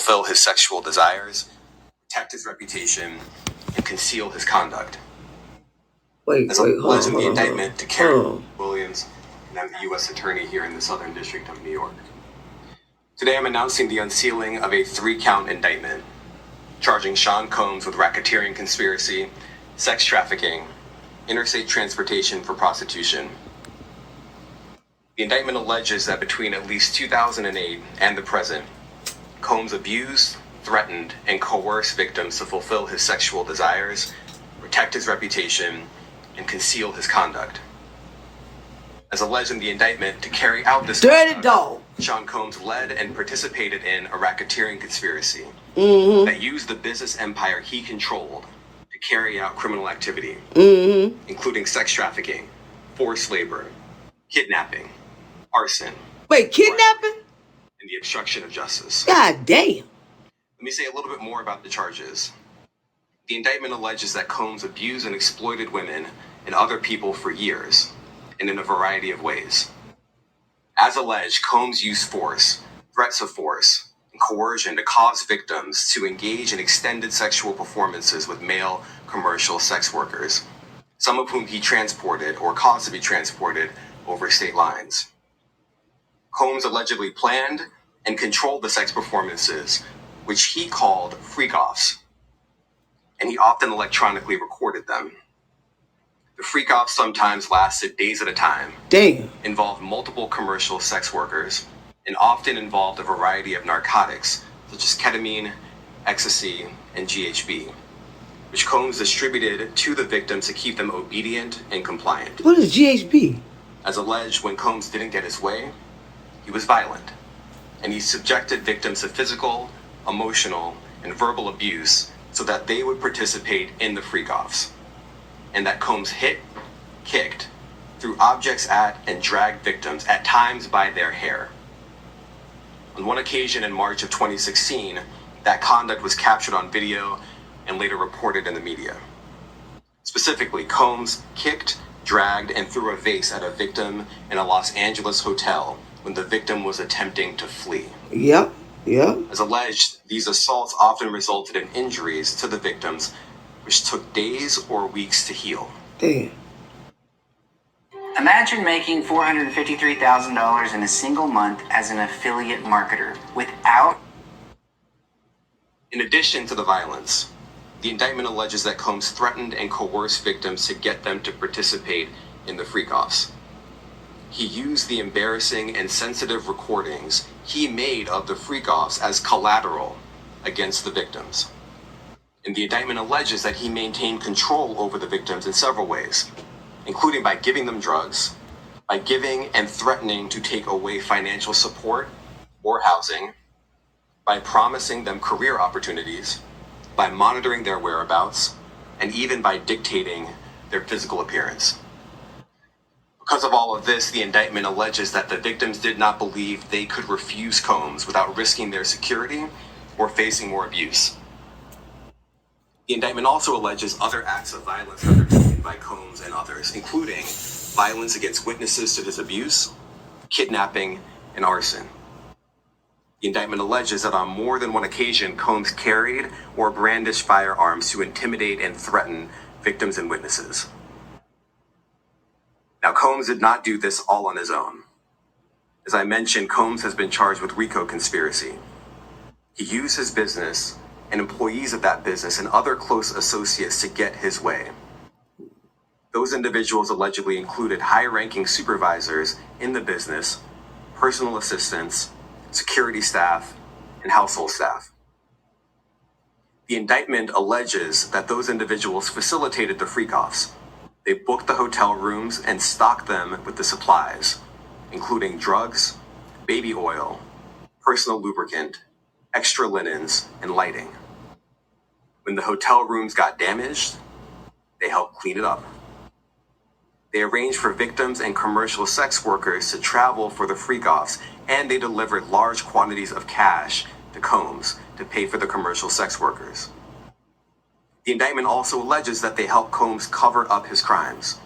fulfill his sexual desires, protect his reputation, and conceal his conduct. As alleged in the indictment to Karen Williams, and I'm the U.S. Attorney here in the Southern District of New York. Today I'm announcing the unsealing of a 3-count indictment charging Sean Combs with racketeering conspiracy, sex trafficking, interstate transportation for prostitution. The indictment alleges that between at least 2008 and the present, Combs abused, threatened, and coerced victims to fulfill his sexual desires, protect his reputation, and conceal his conduct. As alleged in the indictment, to carry out this conduct, Sean Combs led and participated in a racketeering conspiracy that used the business empire he controlled to carry out criminal activity, including sex trafficking, forced labor, kidnapping, arson. Kidnapping? And the obstruction of justice. God damn. Let me say a little bit more about the charges. The indictment alleges that Combs abused and exploited women and other people for years, and in a variety of ways. As alleged, Combs used force, threats of force, and coercion to cause victims to engage in extended sexual performances with male commercial sex workers, some of whom he transported or caused to be transported over state lines. Combs allegedly planned and controlled the sex performances, which he called freak-offs, and he often electronically recorded them. The freak-offs sometimes lasted days at a time, involved multiple commercial sex workers, and often involved a variety of narcotics, such as ketamine, ecstasy, and GHB, which Combs distributed to the victims to keep them obedient and compliant. What is GHB? As alleged, when Combs didn't get his way, he was violent, and he subjected victims to physical, emotional, and verbal abuse so that they would participate in the freak-offs, and that Combs hit, kicked, threw objects at, and dragged victims, at times by their hair. On one occasion in March of 2016, that conduct was captured on video and later reported in the media. Specifically, Combs kicked, dragged, and threw a vase at a victim in a Los Angeles hotel when the victim was attempting to flee. Yep. As alleged, these assaults often resulted in injuries to the victims, which took days or weeks to heal. Damn. Imagine making $453,000 in a single month as an affiliate marketer without... In addition to the violence, the indictment alleges that Combs threatened and coerced victims to get them to participate in the freak-offs. He used the embarrassing and sensitive recordings he made of the freak-offs as collateral against the victims. And the indictment alleges that he maintained control over the victims in several ways, including by giving them drugs, by giving and threatening to take away financial support or housing, by promising them career opportunities, by monitoring their whereabouts, and even by dictating their physical appearance. Because of all of this, the indictment alleges that the victims did not believe they could refuse Combs without risking their security or facing more abuse. The indictment also alleges other acts of violence undertaken by Combs and others, including violence against witnesses to his abuse, kidnapping, and arson. The indictment alleges that on more than one occasion, Combs carried or brandished firearms to intimidate and threaten victims and witnesses. Now, Combs did not do this all on his own. As I mentioned, Combs has been charged with RICO conspiracy. He used his business and employees of that business and other close associates to get his way. Those individuals allegedly included high-ranking supervisors in the business, personal assistants, security staff, and household staff. The indictment alleges that those individuals facilitated the freak-offs. They booked the hotel rooms and stocked them with the supplies, including drugs, baby oil, personal lubricant, extra linens, and lighting. When the hotel rooms got damaged, they helped clean it up. They arranged for victims and commercial sex workers to travel for the freak-offs, and they delivered large quantities of cash to Combs to pay for the commercial sex workers. The indictment also alleges that they helped Combs cover up his crimes.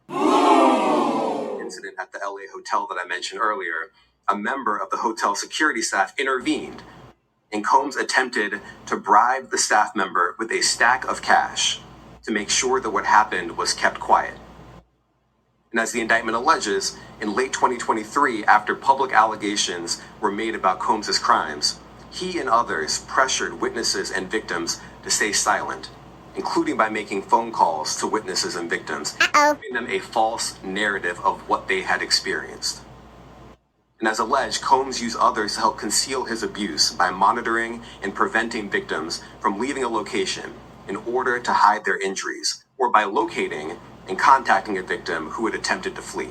Incident at the LA hotel that I mentioned earlier, a member of the hotel security staff intervened and Combs attempted to bribe the staff member with a stack of cash to make sure that what happened was kept quiet. And as the indictment alleges, in late 2023, after public allegations were made about Combs' crimes, he and others pressured witnesses and victims to stay silent, including by making phone calls to witnesses and victims, giving them a false narrative of what they had experienced. And as alleged, Combs used others to help conceal his abuse by monitoring and preventing victims from leaving a location in order to hide their injuries, or by locating and contacting a victim who had attempted to flee.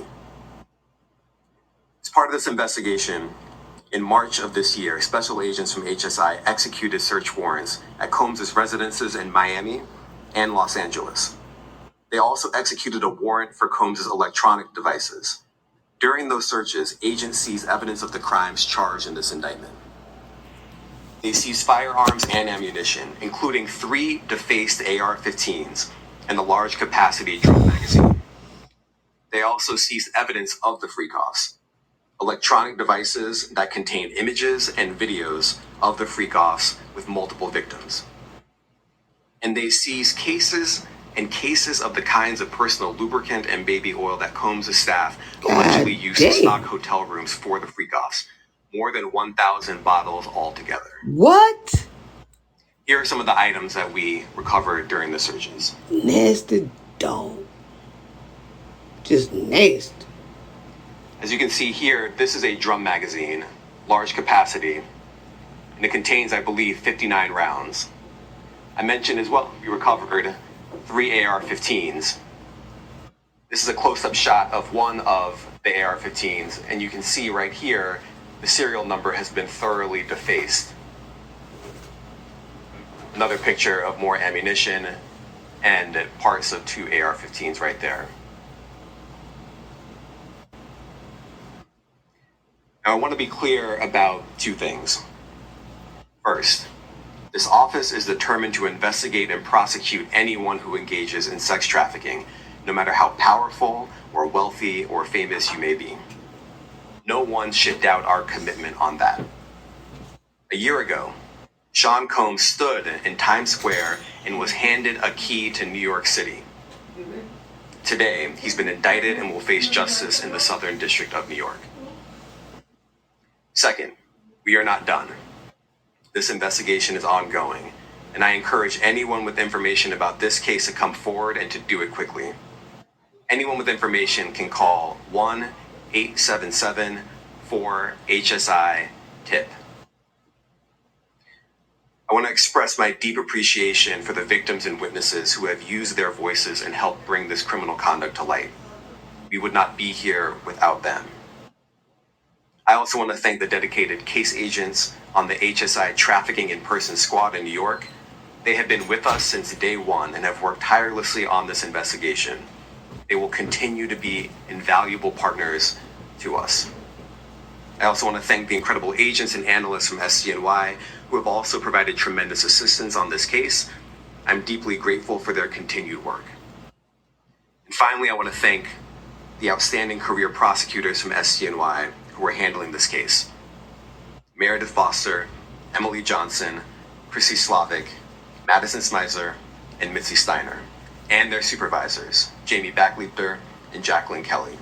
As part of this investigation, in March of this year, special agents from HSI executed search warrants at Combs' residences in Miami and Los Angeles. They also executed a warrant for Combs' electronic devices. During those searches, agents seized evidence of the crimes charged in this indictment. They seized firearms and ammunition, including 3 defaced AR-15s and a large capacity drum magazine. They also seized evidence of the freak-offs, electronic devices that contained images and videos of the freak-offs with multiple victims. And they seized cases and cases of the kinds of personal lubricant and baby oil that Combs' staff allegedly used to stock hotel rooms for the freak-offs. More than 1,000 bottles altogether. What? Here are some of the items that we recovered during the searches. Nasty dog. Just nasty. As you can see here, this is a drum magazine, large capacity, and it contains, I believe, 59 rounds. I mentioned as well, we recovered 3 AR-15s. This is a close-up shot of one of the AR-15s, and you can see right here, the serial number has been thoroughly defaced. Another picture of more ammunition and parts of 2 AR-15s right there. Now, I want to be clear about 2 things. First, this office is determined to investigate and prosecute anyone who engages in sex trafficking, no matter how powerful or wealthy or famous you may be. No one should doubt our commitment on that. A year ago, Sean Combs stood in Times Square and was handed a key to New York City. Today, he's been indicted and will face justice in the Southern District of New York. Second, we are not done. This investigation is ongoing, and I encourage anyone with information about this case to come forward and to do it quickly. Anyone with information can call 1-877-4HSI-TIP. I want to express my deep appreciation for the victims and witnesses who have used their voices and helped bring this criminal conduct to light. We would not be here without them. I also want to thank the dedicated case agents on the HSI Trafficking in Person Squad in New York. They have been with us since day one and have worked tirelessly on this investigation. They will continue to be invaluable partners to us. I also want to thank the incredible agents and analysts from SDNY who have also provided tremendous assistance on this case. I'm deeply grateful for their continued work. And finally, I want to thank the outstanding career prosecutors from SDNY who are handling this case. Meredith Foster, Emily Johnson, Chrissy Slavic, Madison Smizer, and Mitzi Steiner, and their supervisors, Jamie Backleiter and Jacqueline Kelly.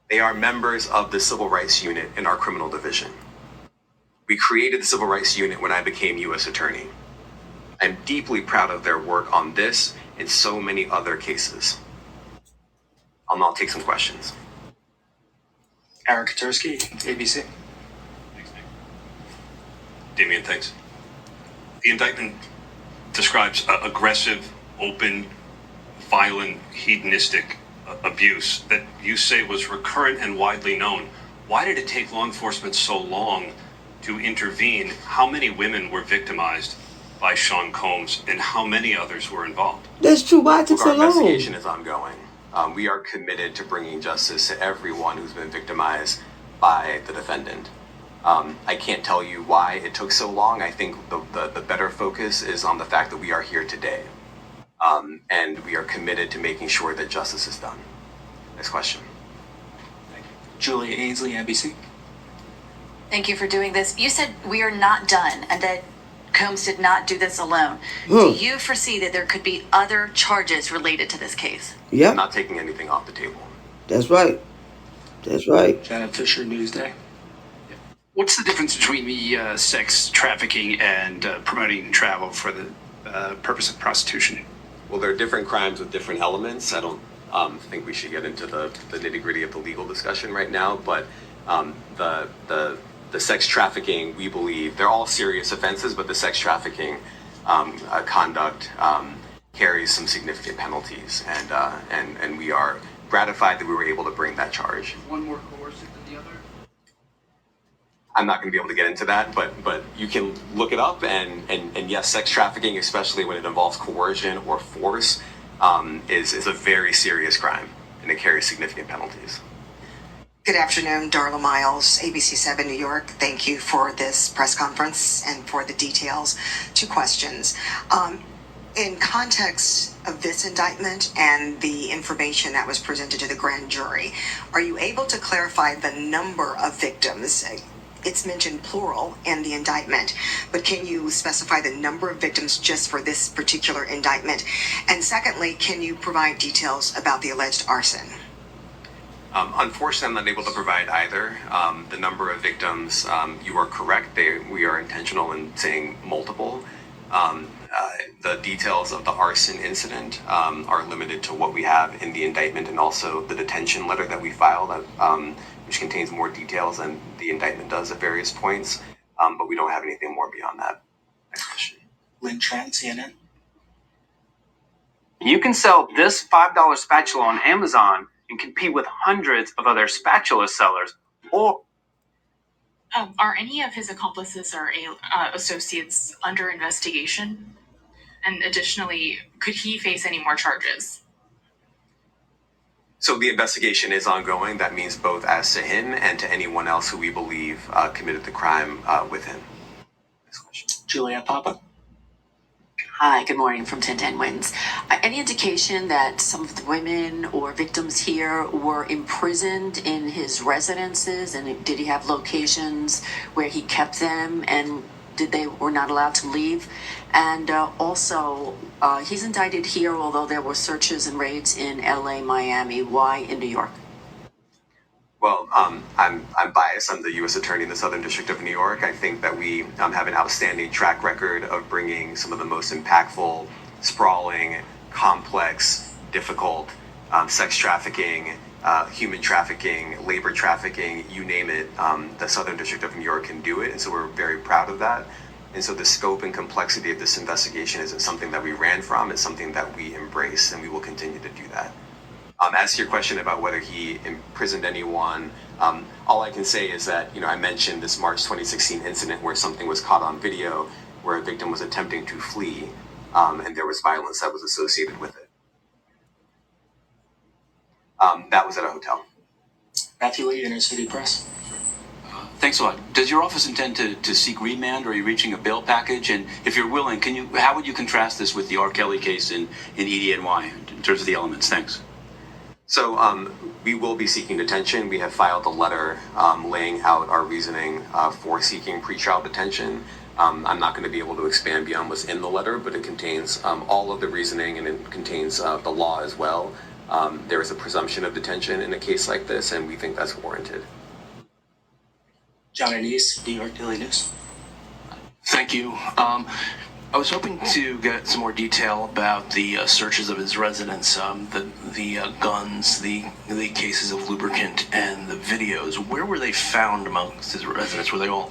They are members of the Civil Rights Unit in our criminal division. We created the Civil Rights Unit when I became U.S. Attorney. I'm deeply proud of their work on this and so many other cases. I'll now take some questions. Eric Katursky, ABC. Damian, thanks. The indictment describes aggressive, open, violent, hedonistic abuse that you say was recurrent and widely known. Why did it take law enforcement so long to intervene? How many women were victimized by Sean Combs, and how many others were involved? That's true. Why it took so Our long? investigation is ongoing. We are committed to bringing justice to everyone who's been victimized by the defendant. I can't tell you why it took so long. I think the better focus is on the fact that we are here today. And we are committed to making sure that justice is done. Next question. Julia Ainsley, NBC. Thank you for doing this. You said we are not done and that Combs did not do this alone. Hmm. Do you foresee that there could be other charges related to this case? I'm Yep, not taking anything off the table. that's right. That's right. Janet Fisher, Newsday. What's the difference between the sex trafficking and promoting travel for the purpose of prostitution? Well, there are different crimes with different elements. I don't think we should get into the nitty gritty of the legal discussion right now, but the sex trafficking, we believe, they're all serious offenses, but the sex trafficking conduct carries some significant penalties, and we are gratified that we were able to bring that charge. One more coercive than the other? I'm not going to be able to get into that, but you can look it up, and yes, sex trafficking, especially when it involves coercion or force, is a very serious crime, and it carries significant penalties. Good afternoon, Darla Miles, ABC7 New York. Thank you for this press conference and for the details. 2 questions. In context of this indictment and the information that was presented to the grand jury, are you able to clarify the number of victims? It's mentioned plural in the indictment, but can you specify the number of victims just for this particular indictment? And secondly, can you provide details about the alleged arson? Unfortunately, I'm not able to provide either. The number of victims, you are correct. We are intentional in saying multiple. The details of the arson incident are limited to what we have in the indictment and also the detention letter that we filed, which contains more details than the indictment does at various points. But we don't have anything more beyond that. Next question. Lynn Tran, CNN. You can sell this $5 spatula on Amazon and compete with hundreds of other spatula sellers. Or Are any of his accomplices or associates under investigation? And additionally, could he face any more charges? So the investigation is ongoing. That means both as to him and to anyone else who we believe committed the crime with him. Next question. Juliet Papa. Hi, good morning from 1010 Wins. Any indication that some of the women or victims here were imprisoned in his residences, and did he have locations where he kept them, and they were not allowed to leave? And also, he's indicted here, although there were searches and raids in LA, Miami. Why in New York? Well, I'm biased. I'm the U.S. Attorney in the Southern District of New York. I think that we have an outstanding track record of bringing some of the most impactful, sprawling, complex, difficult sex trafficking, human trafficking, labor trafficking, you name it. The Southern District of New York can do it, and so we're very proud of that. And so the scope and complexity of this investigation isn't something that we ran from. It's something that we embrace, and we will continue to do that. As to your question about whether he imprisoned anyone, all I can say is that, I mentioned this March 2016 incident where something was caught on video where a victim was attempting to flee, and there was violence that was associated with it. That was at a hotel. Matthew Lee, Inner City Press. Thanks a lot. Does your office intend to seek remand, or are you reaching a bail package? And if you're willing, how would you contrast this with the R. Kelly case in EDNY in terms of the elements? Thanks. So we will be seeking detention. We have filed a letter laying out our reasoning for seeking pretrial detention. I'm not going to be able to expand beyond what's in the letter, but it contains all of the reasoning, and it contains the law as well. There is a presumption of detention in a case like this, and we think that's warranted. John Anise, New York Daily News. Thank you. I was hoping to get some more detail about the searches of his residence, the guns, the cases of lubricant, and the videos. Where were they found amongst his residence? Were they all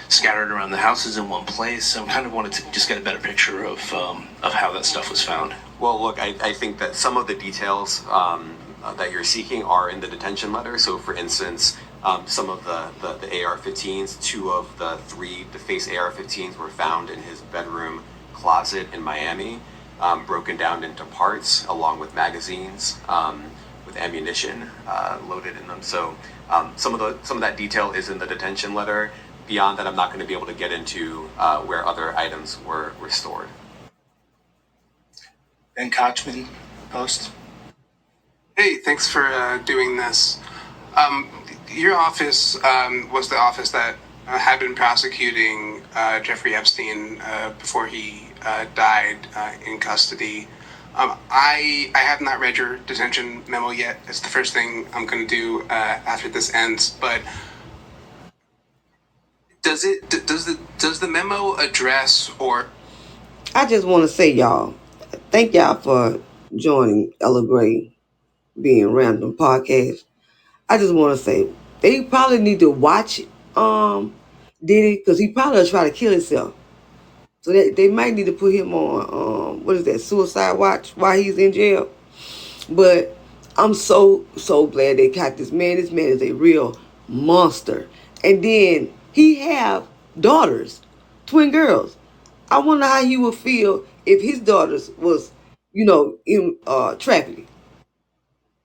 scattered around the houses in one place? I kind of wanted to just get a better picture of how that stuff was found. Well, look, I think that some of the details that you're seeking are in the detention letter. So, for instance, some of the AR-15s, 2 of the 3 defaced AR-15s were found in his bedroom closet in Miami, broken down into parts along with magazines with ammunition loaded in them. So some of that detail is in the detention letter. Beyond that, I'm not going to be able to get into where other items were stored. Ben Kochman, Post. Hey, thanks for doing this. Your office was the office that had been prosecuting Jeffrey Epstein before he died in custody. I have not read your detention memo yet. It's the first thing I'm going to do after this ends. But does the memo address or? I just want to say, y'all, thank y'all for joining Ella Gray Being Random podcast. I just want to say they probably need to watch Diddy, because he probably will try to kill himself. So they might need to put him on what is that, suicide watch while he's in jail. But I'm so glad they caught this man. This man is a real monster. And then he have daughters, twin girls. I wonder how he would feel if his daughters was, in trafficking.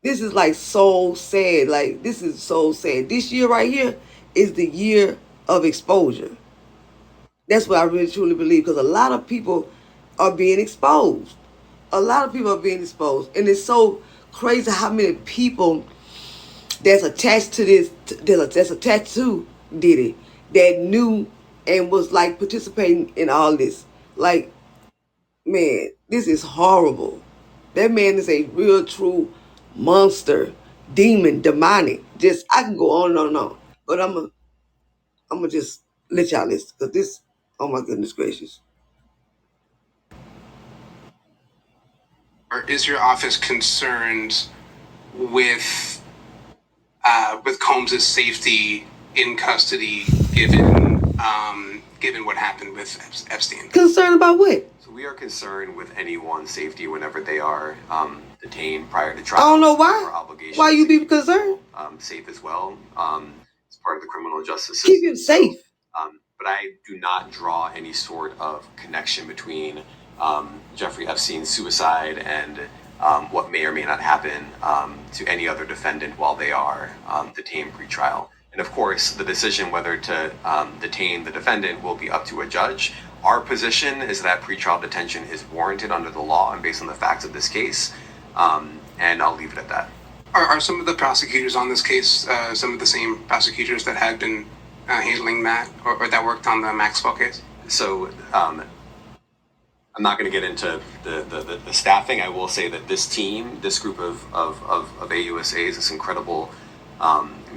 This is like so sad. Like, this is so sad. This year right here is the year of exposure. That's what I really truly believe, because a lot of people are being exposed. A lot of people are being exposed. And it's so crazy how many people that's attached to this, that's attached to Diddy, that knew and was like participating in all this. Like, man, this is horrible. That man is a real true monster, demon, demonic. Just, I can go on and on and on. But I'm gonna just let y'all listen, because this, oh my goodness gracious. Or is your office concerned with Combs' safety in custody, given what happened with Epstein? Concerned about what? So we are concerned with anyone's safety whenever they are detained prior to trial. I don't know why. Why you be concerned? Safe as well. It's part of the criminal justice system. Keep him safe. But I do not draw any sort of connection between Jeffrey Epstein's suicide and what may or may not happen to any other defendant while they are detained pre-trial. And of course, the decision whether to detain the defendant will be up to a judge. Our position is that pretrial detention is warranted under the law and based on the facts of this case. And I'll leave it at that. Are some of the prosecutors on this case some of the same prosecutors that had been handling Matt, or that worked on the Maxwell case? So I'm not going to get into the staffing. I will say that this team, this group of AUSAs, this incredible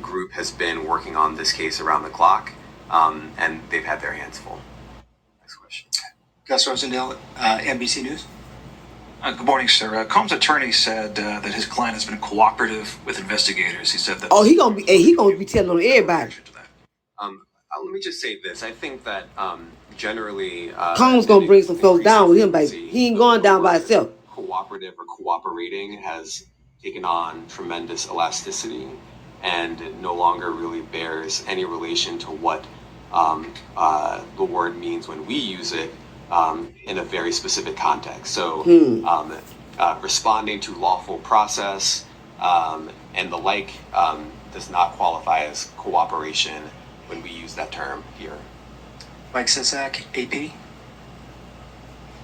group has been working on this case around the clock, and they've had their hands full. Next question. Gus Rosendale, NBC News. Good morning, sir. Combs' attorney said that his client has been cooperative with investigators. He said that. Oh, he gonna be telling on everybody. Let me just say this. I think that generally Combs gonna bring some folks down with him, baby. He ain't going down by himself. Cooperative or cooperating has taken on tremendous elasticity and no longer really bears any relation to what the word means when we use it in a very specific context. So responding to lawful process and the like does not qualify as cooperation when we use that term here. Mike Sisak, AP.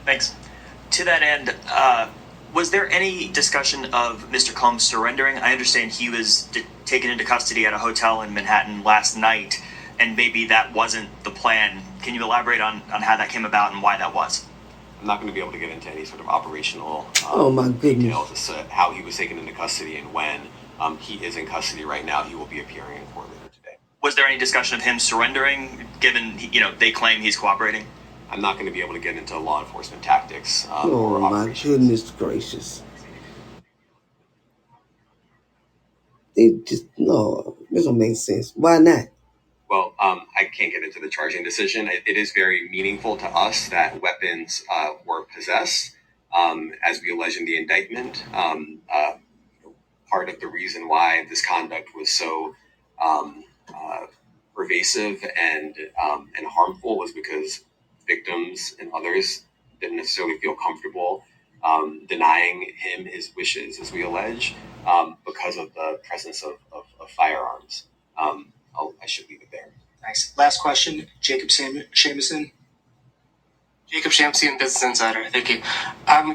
Thanks. To that end, was there any discussion of Mr. Combs surrendering? I understand he was taken into custody at a hotel in Manhattan last night, and maybe that wasn't the plan. Can you elaborate on how that came about and why that was? I'm not going to be able to get into any sort of operational oh my goodness. details as to how he was taken into custody and when. He is in custody right now. He will be appearing in court later today. Was there any discussion of him surrendering, given they claim he's cooperating? I'm not going to be able to get into law enforcement tactics oh or my operations. Goodness gracious. It just, no, this don't make sense. Why not? Well, I can't get into the charging decision. It is very meaningful to us that weapons were possessed, as we allege in the indictment. Part of the reason why this conduct was so pervasive and harmful was because victims and others didn't necessarily feel comfortable denying him his wishes, as we allege, because of the presence of firearms. I should leave it there. Nice. Last question, Jacob Shamison. Jacob Shamsian, Business Insider. Thank you.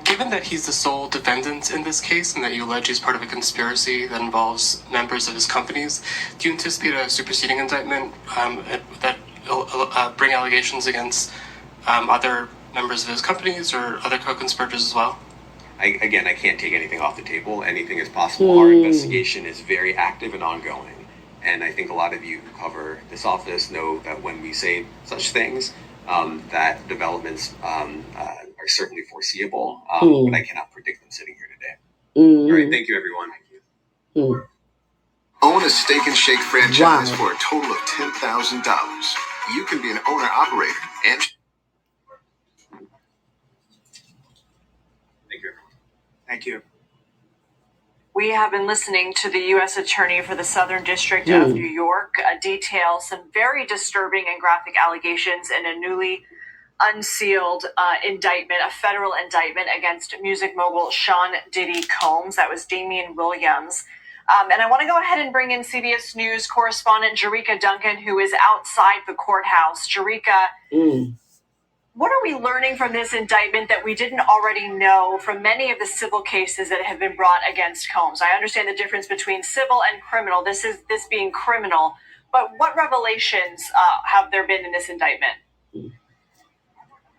Given that he's the sole defendant in this case and that you allege he's part of a conspiracy that involves members of his companies, do you anticipate a superseding indictment that bring allegations against other members of his companies or other co-conspirators as well? I can't take anything off the table. Anything is possible. Our investigation is very active and ongoing. And I think a lot of you who cover this office know that when we say such things, that developments are certainly foreseeable, but I cannot predict them sitting here today. All right, thank you, everyone. Own a Steak and Shake franchise for a total of $10,000. You can be an owner-operator and... Thank you, everyone. Thank you. We have been listening to the U.S. Attorney for the Southern District of New York detail some very disturbing and graphic allegations in a newly unsealed indictment, a federal indictment against music mogul Sean Diddy Combs. That was Damian Williams. And I want to go ahead and bring in CBS News correspondent Jerika Duncan, who is outside the courthouse. Jerika, what are we learning from this indictment that we didn't already know from many of the civil cases that have been brought against Combs? I understand the difference between civil and criminal. This being criminal. But what revelations have there been in this indictment?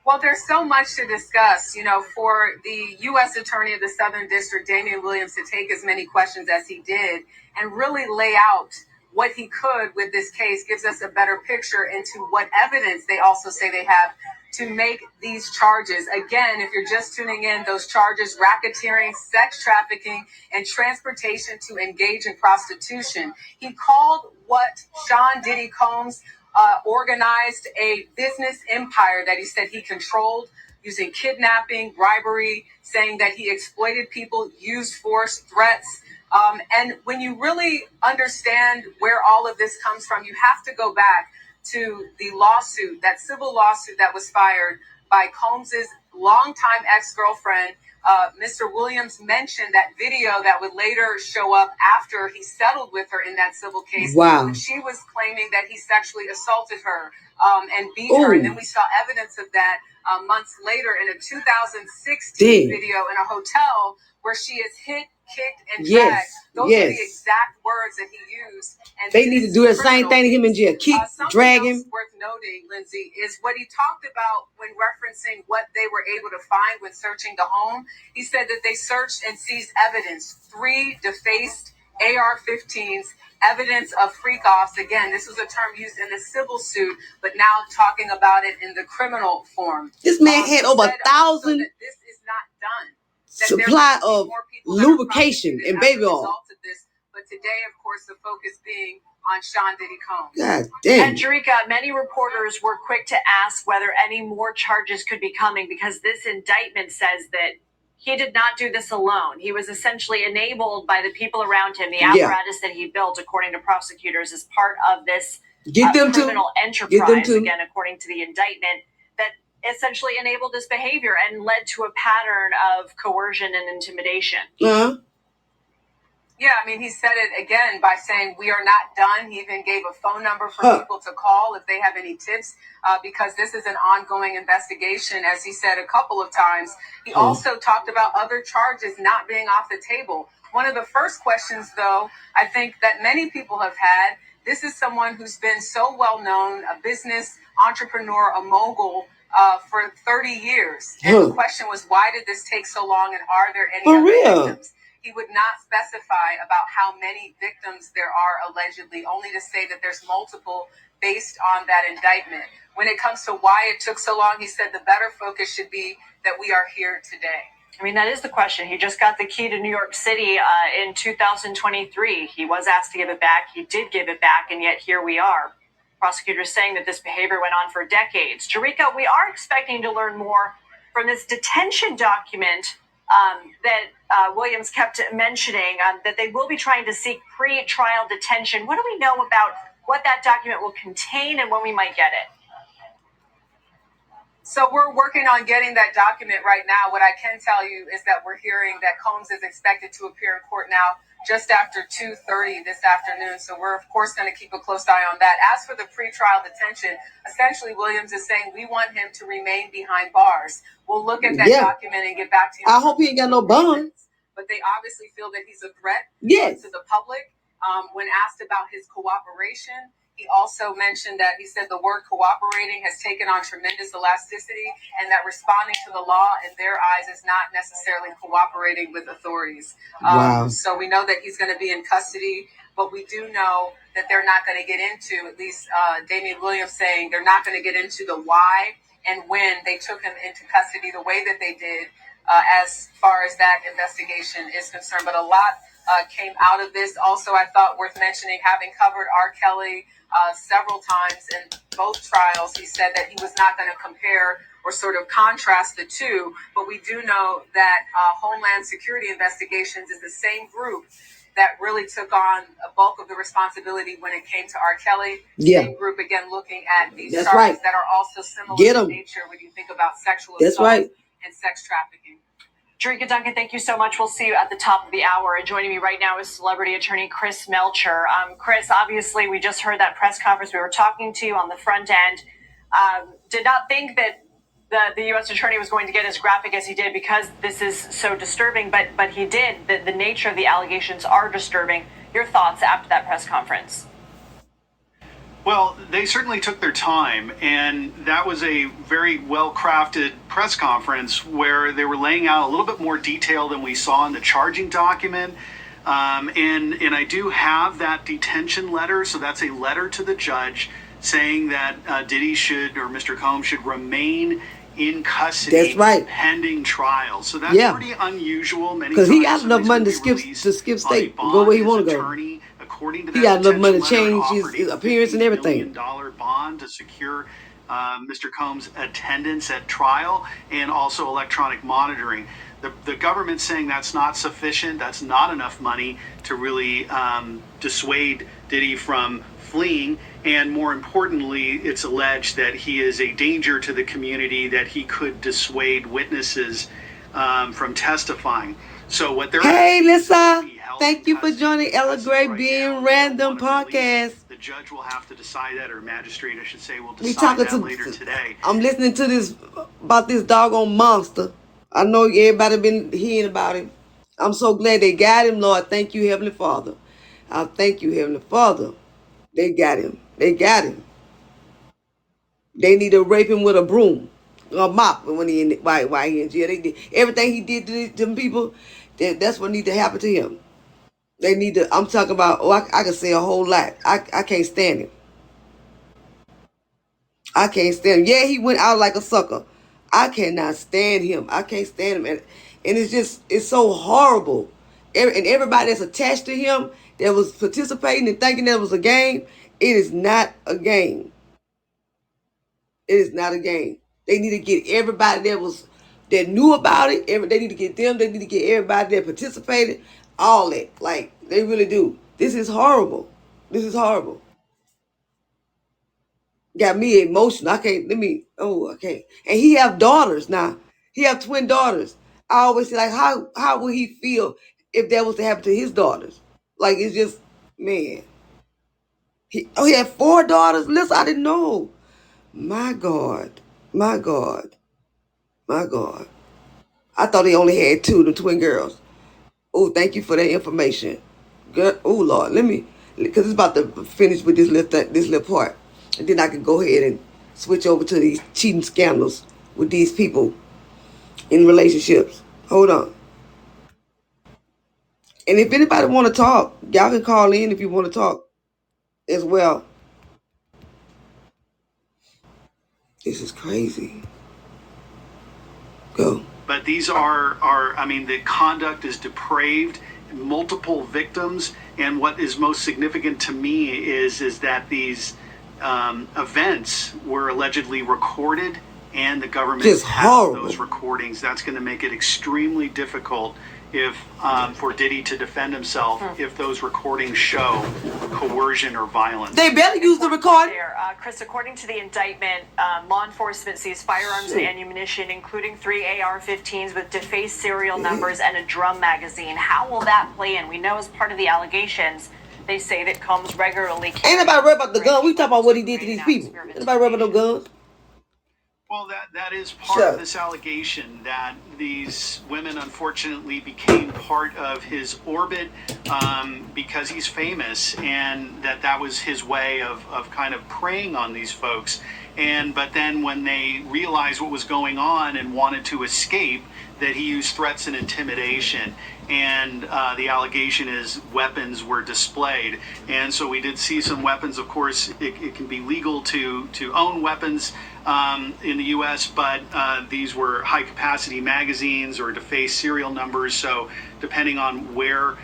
Well, there's so much to discuss, for the U.S. Attorney of the Southern District, Damian Williams, to take as many questions as he did and really lay out what he could with this case gives us a better picture into what evidence they also say they have to make these charges. Again, if you're just tuning in, those charges: racketeering, sex trafficking, and transportation to engage in prostitution. He called what Sean Diddy Combs organized a business empire that he said he controlled using kidnapping, bribery, saying that he exploited people, used force, threats. And when you really understand where all of this comes from, you have to go back to the lawsuit, that civil lawsuit that was fired by Combs's longtime ex-girlfriend. Mr. Williams mentioned that video that would later show up after he settled with her in that civil case. Wow. When she was claiming that he sexually assaulted her and beat her. And then we saw evidence of that months later in a 2016 video in a hotel where she is hit, kicked, and dragged. Those are the exact words that he used. And they need to do the same thing to him in jail. Kick, drag him. Something else worth noting, Lindsay, is what he talked about when referencing what they were able to find when searching the home. He said that they searched and seized evidence: 3 defaced AR-15s, evidence of freak-offs. Again, this was a term used in the civil suit, but now talking about it in the criminal form. This man had over 1,000 this is not done. supply of lubrication and baby oil. But today, of course, the focus being on Sean Diddy Combs. God damn. And Jerika, many reporters were quick to ask whether any more charges could be coming, because this indictment says that he did not do this alone. He was essentially enabled by the people around him, the apparatus that he built, according to prosecutors, as part of this criminal enterprise, again, according to the indictment, that essentially enabled this behavior and led to a pattern of coercion and intimidation. Yeah, I mean, he said it again by saying we are not done. He even gave a phone number for people to call if they have any tips, because this is an ongoing investigation, as he said a couple of times. He also talked about other charges not being off the table. One of the first questions, though, I think that many people have had, this is someone who's been so well known, a business entrepreneur, a mogul, for 30 years. And the question was, why did this take so long, and are there any other victims? He would not specify about how many victims there are allegedly, only to say that there's multiple based on that indictment. When it comes to why it took so long, he said the better focus should be that we are here today. I mean, that is the question. He just got the key to New York City in 2023. He was asked to give it back. He did give it back, and yet here we are. Prosecutors saying that this behavior went on for decades. Jerika, we are expecting to learn more from this detention document that Williams kept mentioning, that they will be trying to seek pre-trial detention. What do we know about what that document will contain and when we might get it? So we're working on getting that document right now. What I can tell you is that we're hearing that Combs is expected to appear in court now just after 2:30 this afternoon. So we're, of course, going to keep a close eye on that. As for the pretrial detention, essentially Williams is saying we want him to remain behind bars. We'll look at that document and get back to you. I hope he ain't got no bond. But they obviously feel that he's a threat to the public. When asked about his cooperation, He also mentioned that he said the word cooperating has taken on tremendous elasticity and that responding to the law in their eyes is not necessarily cooperating with authorities. Wow. So we know that he's going to be in custody, but we do know that they're not going to get into, at least Damian Williams saying they're not going to get into the why and when they took him into custody the way that they did as far as that investigation is concerned. But a lot came out of this. Also, I thought worth mentioning, having covered R. Kelly several times in both trials, he said that he was not going to compare or sort of contrast the two. But we do know that Homeland Security Investigations is the same group that really took on a bulk of the responsibility when it came to R. Kelly. Yeah. Same group, again, looking at these That's charges right. that are also similar Get in 'em. nature when you think about sexual That's assault right. and sex trafficking. Jerika Duncan, thank you so much. We'll see you at the top of the hour. And joining me right now is celebrity attorney Chris Melcher. Chris, obviously, we just heard that press conference. We were talking to you on the front end. Did not think that the U.S. attorney was going to get as graphic as he did because this is so disturbing, but he did. The nature of the allegations are disturbing. Your thoughts after that press conference? Well, they certainly took their time, and that was a very well-crafted press conference where they were laying out a little bit more detail than we saw in the charging document. And I do have that detention letter, so that's a letter to the judge saying that Diddy should, or Mr. Combs should remain in custody. That's right. Pending trial. So that's pretty unusual. Because he got enough money to skip state and go where he want to go. He got enough money to change his appearance and everything. $1 million bond to secure Mr. Combs' attendance at trial and also electronic monitoring. The government's saying that's not sufficient. That's not enough money to really dissuade Diddy from fleeing. And more importantly, it's alleged that he is a danger to the community, that he could dissuade witnesses from testifying. So what they're Hey, Lisa, thank you for joining Ella Gray Being Random Podcast. The judge will have to decide that, or magistrate, I should say, will decide that later today. I'm listening to this about this doggone monster. I know everybody been hearing about him. I'm so glad they got him, Lord. Thank you, Heavenly Father. I thank you, Heavenly Father. They got him. They got him. They need to rape him with a broom, a mop when he in while he in jail. They did everything he did to them people. That's what need to happen to him. They need to. I'm talking about. I can say a whole lot. I can't stand him. I can't stand him. Yeah, he went out like a sucker. I cannot stand him. I can't stand him, and it's so horrible. And everybody that's attached to him that was participating and thinking that it was a game, it is not a game. It is not a game. They need to get everybody that knew about it. They need to get them. They need to get everybody that participated. All that. Like, they really do. This is horrible. This is horrible. Got me emotional. I can't. I can't. And he have daughters now. He have twin daughters. I always say, like, how would he feel if that was to happen to his daughters? Like, it's just, man. He had 4 daughters. Listen, I didn't know. My God. My God. My God. I thought he only had 2, the twin girls. Oh, thank you for that information. Good. Oh, Lord. Let me, because it's about to finish with this little part. And then I can go ahead and switch over to these cheating scandals with these people in relationships. Hold on. And if anybody want to talk, y'all can call in if you want to talk as well. This is crazy. Go. But these are I mean, the conduct is depraved, multiple victims, and what is most significant to me is that these events were allegedly recorded, and the government Just has horrible. those recordings. That's going to make it extremely difficult if for Diddy to defend himself if those recordings show coercion or violence. They better use the recording. Chris, according to the indictment, law enforcement seized firearms and ammunition, including 3 AR-15s with defaced serial numbers and a drum magazine. How will that play in? We know as part of the allegations, they say that Combs regularly... Ain't nobody worried about the gun. We talking about what he did to these people. Ain't nobody worried about no guns. Well, that is part of this allegation that these women unfortunately became part of his orbit because he's famous, and that was his way of kind of preying on these folks. But then when they realized what was going on and wanted to escape, that he used threats and intimidation. And the allegation is weapons were displayed. And so we did see some weapons. Of course, it can be legal to own weapons in the U.S., but these were high-capacity magazines or defaced serial numbers. So depending on where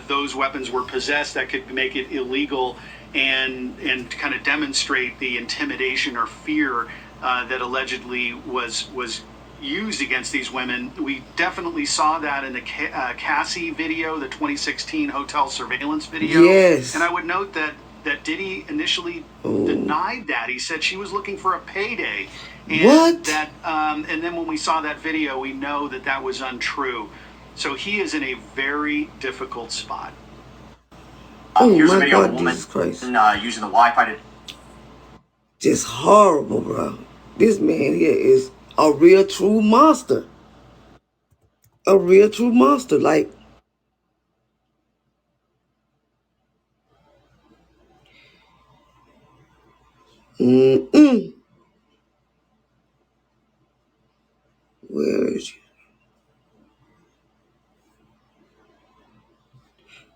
those weapons were possessed, that could make it illegal and kind of demonstrate the intimidation or fear that allegedly was used against these women. We definitely saw that in the Cassie video, the 2016 hotel surveillance video. Yes. And I would note that Diddy initially denied that. He said she was looking for a payday. And what? And then when we saw that video, we know that was untrue. So he is in a very difficult spot. Here's a video of a woman using the Wi-Fi to... Just horrible, bro. This man here is a real true monster. A real true monster. Like, where is you?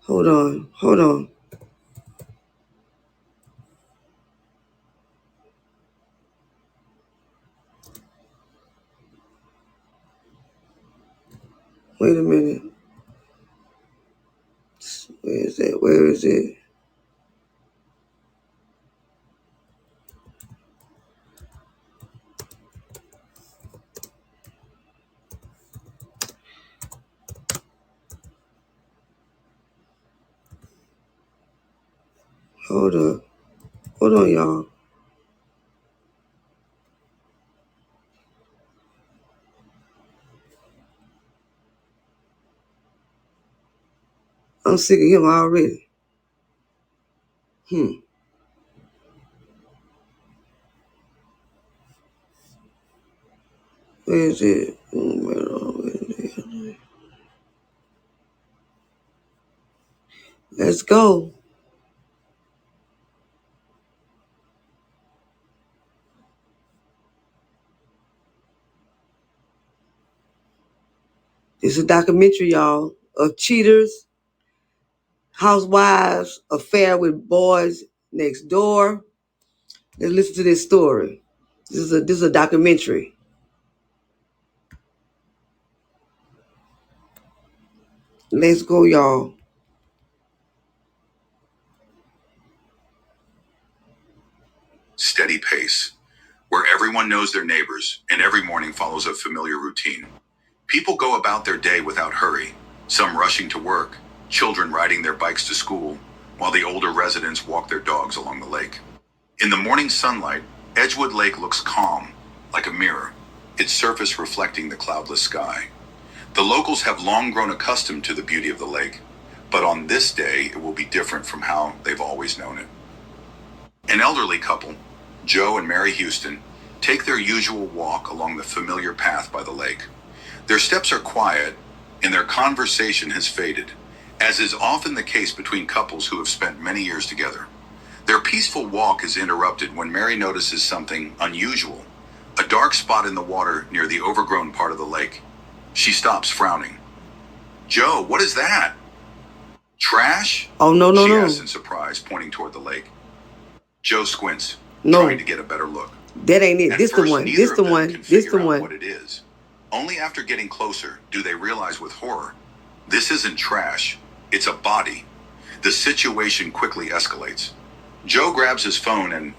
Hold on. Wait a minute. Where is it? Hold up. Hold on, y'all. I'm sick of him already. Where is it? Let's go. It's a documentary, y'all, of cheaters, housewives, affair with boys next door. Let's listen to this story. This is a documentary. Let's go, y'all. Steady pace, where everyone knows their neighbors and every morning follows a familiar routine. People go about their day without hurry, some rushing to work, children riding their bikes to school, while the older residents walk their dogs along the lake. In the morning sunlight, Edgewood Lake looks calm, like a mirror, its surface reflecting the cloudless sky. The locals have long grown accustomed to the beauty of the lake, but on this day it will be different from how they've always known it. An elderly couple, Joe and Mary Houston, take their usual walk along the familiar path by the lake. Their steps are quiet, and their conversation has faded, as is often the case between couples who have spent many years together. Their peaceful walk is interrupted when Mary notices something unusual, a dark spot in the water near the overgrown part of the lake. She stops, frowning. "Joe, what is that?" "Trash?" Oh, no. She asks in surprise, pointing toward the lake. Joe squints, trying to get a better look. That ain't it. At This the first, one. neither This of the them one. can This the figure out one. what it is. Only after getting closer do they realize with horror, this isn't trash, it's a body. The situation quickly escalates. Joe grabs his phone and,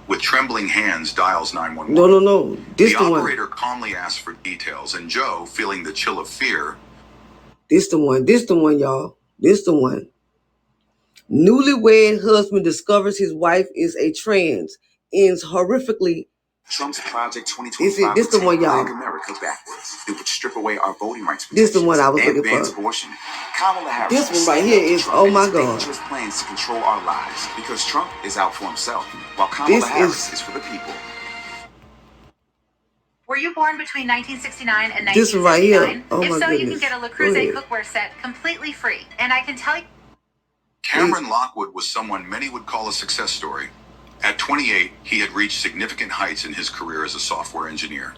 with trembling hands, dials 911. No. This the one. The operator calmly asks for details, and Joe, feeling the chill of fear... This the one, y'all. This the one. Newlywed husband discovers his wife is a trans. Ends horrifically. Trump's Project 2025 This the one, y'all. Black America backwards. It would strip away our voting rights This the one I was looking ban for. abortion. Kamala Harris. This one right here is, oh my God. Dangerous plans to control our lives because Trump is out for himself, while Kamala Harris is for the people. Were you born between 1969 and This one right 1979? here. Oh If my so, you can goodness. get a Le Go Creuset ahead. cookware set completely free. And I can tell you. Cameron Lockwood was someone many would call a success story. At 28, he had reached significant heights in his career as a software engineer.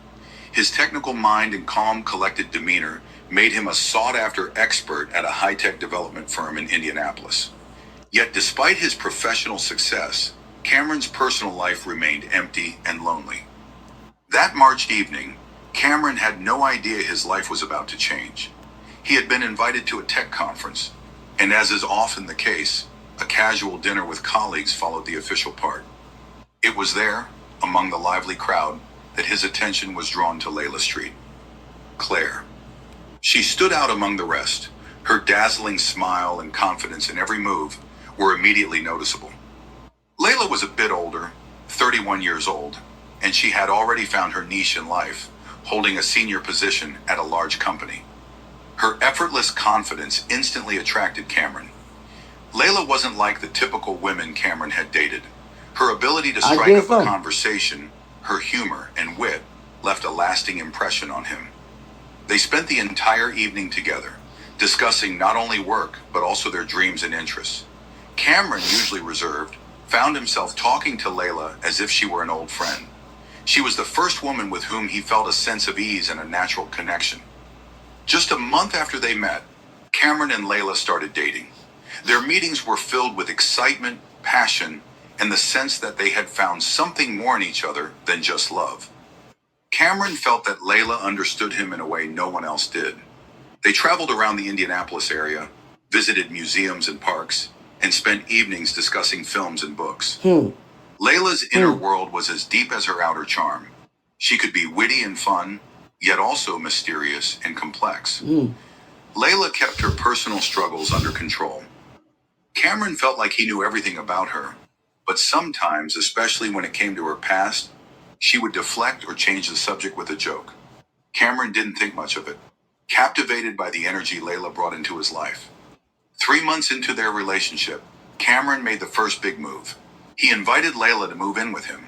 His technical mind and calm, collected demeanor made him a sought-after expert at a high-tech development firm in Indianapolis. Yet despite his professional success, Cameron's personal life remained empty and lonely. That March evening, Cameron had no idea his life was about to change. He had been invited to a tech conference, and as is often the case, a casual dinner with colleagues followed the official part. It was there, among the lively crowd, that his attention was drawn to Layla Street. Claire. She stood out among the rest. Her dazzling smile and confidence in every move were immediately noticeable. Layla was a bit older, 31 years old, and she had already found her niche in life, holding a senior position at a large company. Her effortless confidence instantly attracted Cameron. Layla wasn't like the typical women Cameron had dated. Her ability to strike up a conversation, her humor and wit left a lasting impression on him. They spent the entire evening together, discussing not only work, but also their dreams and interests. Cameron, usually reserved, found himself talking to Layla as if she were an old friend. She was the first woman with whom he felt a sense of ease and a natural connection. Just a month after they met, Cameron and Layla started dating. Their meetings were filled with excitement, passion, and the sense that they had found something more in each other than just love. Cameron felt that Layla understood him in a way no one else did. They traveled around the Indianapolis area, visited museums and parks, and spent evenings discussing films and books. Layla's inner world was as deep as her outer charm. She could be witty and fun, yet also mysterious and complex. Layla kept her personal struggles under control. Cameron felt like he knew everything about her, but sometimes, especially when it came to her past, she would deflect or change the subject with a joke. Cameron didn't think much of it, captivated by the energy Layla brought into his life. 3 months into their relationship, Cameron made the first big move. He invited Layla to move in with him.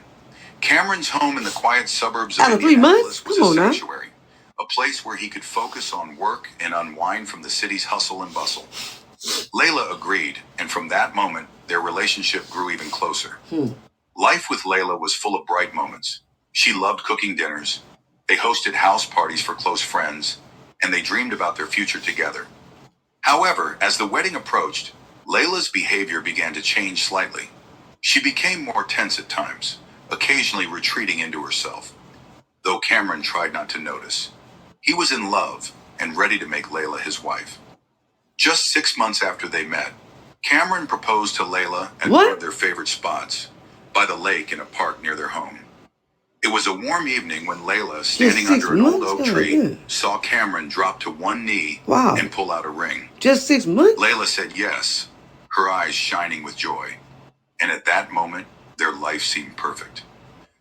Cameron's home in the quiet suburbs of Indianapolis was a sanctuary, a place where he could focus on work and unwind from the city's hustle and bustle. Layla agreed, and from that moment, their relationship grew even closer. Life with Layla was full of bright moments. She loved cooking dinners. They hosted house parties for close friends, and they dreamed about their future together. However, as the wedding approached, Layla's behavior began to change slightly. She became more tense at times, occasionally retreating into herself, though Cameron tried not to notice. He was in love and ready to make Layla his wife. Just 6 months after they met, Cameron proposed to Layla at one of their favorite spots, by the lake in a park near their home. It was a warm evening when Layla, standing under an old oak tree, saw Cameron drop to one knee and pull out a ring. Just 6 months? Layla said yes, her eyes shining with joy. And at that moment, their life seemed perfect.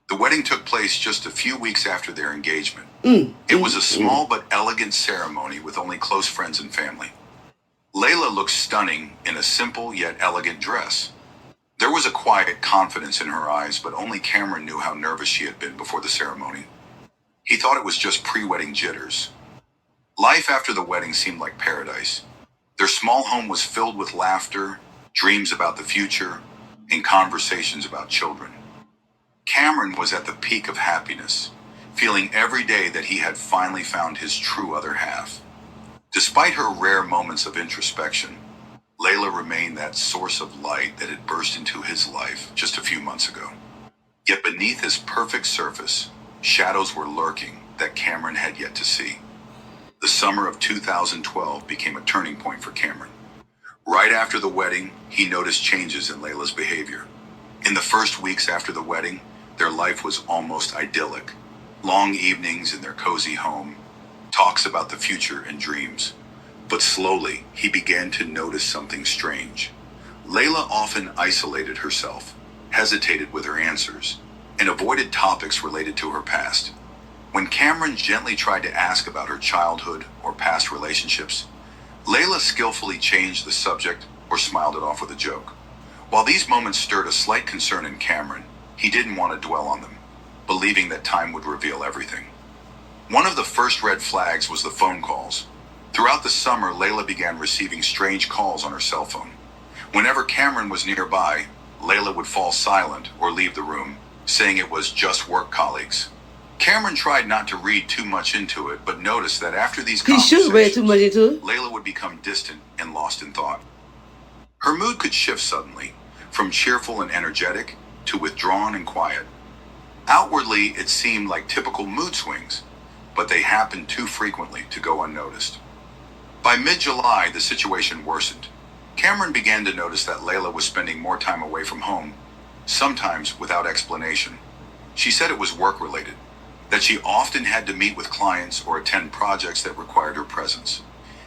The wedding took place just a few weeks after their engagement. It was a small but elegant ceremony with only close friends and family. Layla looked stunning in a simple yet elegant dress. There was a quiet confidence in her eyes, but only Cameron knew how nervous she had been before the ceremony. He thought it was just pre-wedding jitters. Life after the wedding seemed like paradise. Their small home was filled with laughter, dreams about the future, and conversations about children. Cameron was at the peak of happiness, feeling every day that he had finally found his true other half. Despite her rare moments of introspection, Layla remained that source of light that had burst into his life just a few months ago. Yet beneath his perfect surface, shadows were lurking that Cameron had yet to see. The summer of 2012 became a turning point for Cameron. Right after the wedding, he noticed changes in Layla's behavior. In the first weeks after the wedding, their life was almost idyllic. Long evenings in their cozy home, talks about the future and dreams. But slowly, he began to notice something strange. Layla often isolated herself, hesitated with her answers, and avoided topics related to her past. When Cameron gently tried to ask about her childhood or past relationships, Layla skillfully changed the subject or smiled it off with a joke. While these moments stirred a slight concern in Cameron, he didn't want to dwell on them, believing that time would reveal everything. One of the first red flags was the phone calls. Throughout the summer, Layla began receiving strange calls on her cell phone. Whenever Cameron was nearby, Layla would fall silent or leave the room, saying it was just work colleagues. Cameron tried not to read too much into it, but noticed that after these He should have read too much into it. Layla would become distant and lost in thought. Her mood could shift suddenly, from cheerful and energetic to withdrawn and quiet. Outwardly, it seemed like typical mood swings, but they happened too frequently to go unnoticed. By mid-July, the situation worsened. Cameron began to notice that Layla was spending more time away from home, sometimes without explanation. She said it was work-related, that she often had to meet with clients or attend projects that required her presence.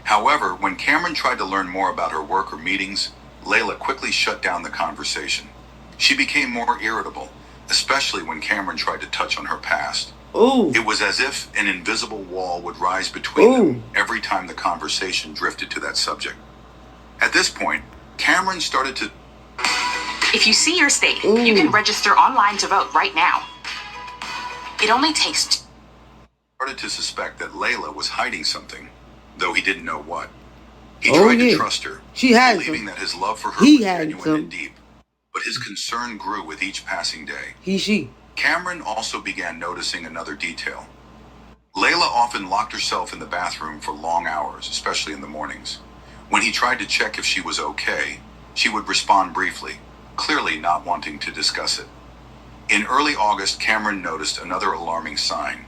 However, when Cameron tried to learn more about her work or meetings, Layla quickly shut down the conversation. She became more irritable, especially when Cameron tried to touch on her past. Ooh. It was as if an invisible wall would rise between them every time the conversation drifted to that subject. At this point, Cameron started to... If you see your state, you can register online to vote right now. It only takes... started to suspect that Layla was hiding something, though he didn't know what. He tried to trust her, believing that his love for her was genuine and deep, but his concern grew with each passing day. Cameron also began noticing another detail. Layla often locked herself in the bathroom for long hours, especially in the mornings. When he tried to check if she was okay, she would respond briefly, clearly not wanting to discuss it. In early August, Cameron noticed another alarming sign.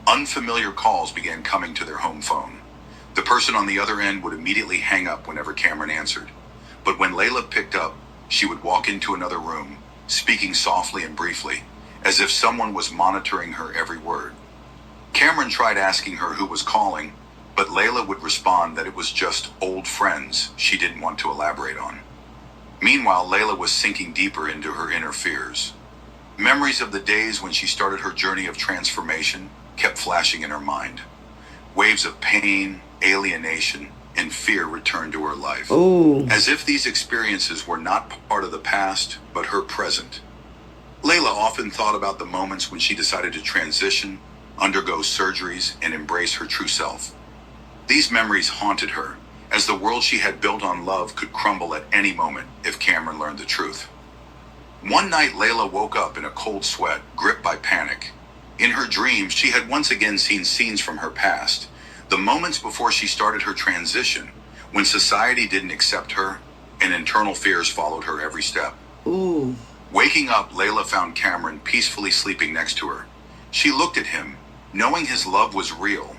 Unfamiliar calls began coming to their home phone. The person on the other end would immediately hang up whenever Cameron answered. But when Layla picked up, she would walk into another room, speaking softly and briefly, as if someone was monitoring her every word. Cameron tried asking her who was calling, but Layla would respond that it was just old friends she didn't want to elaborate on. Meanwhile, Layla was sinking deeper into her inner fears. Memories of the days when she started her journey of transformation kept flashing in her mind. Waves of pain, alienation, and fear returned to her life. As if these experiences were not part of the past, but her present. Layla often thought about the moments when she decided to transition, undergo surgeries, and embrace her true self. These memories haunted her, as the world she had built on love could crumble at any moment if Cameron learned the truth. One night, Layla woke up in a cold sweat, gripped by panic. In her dreams, she had once again seen scenes from her past, the moments before she started her transition, when society didn't accept her and internal fears followed her every step. Waking up, Layla found Cameron peacefully sleeping next to her. She looked at him, knowing his love was real,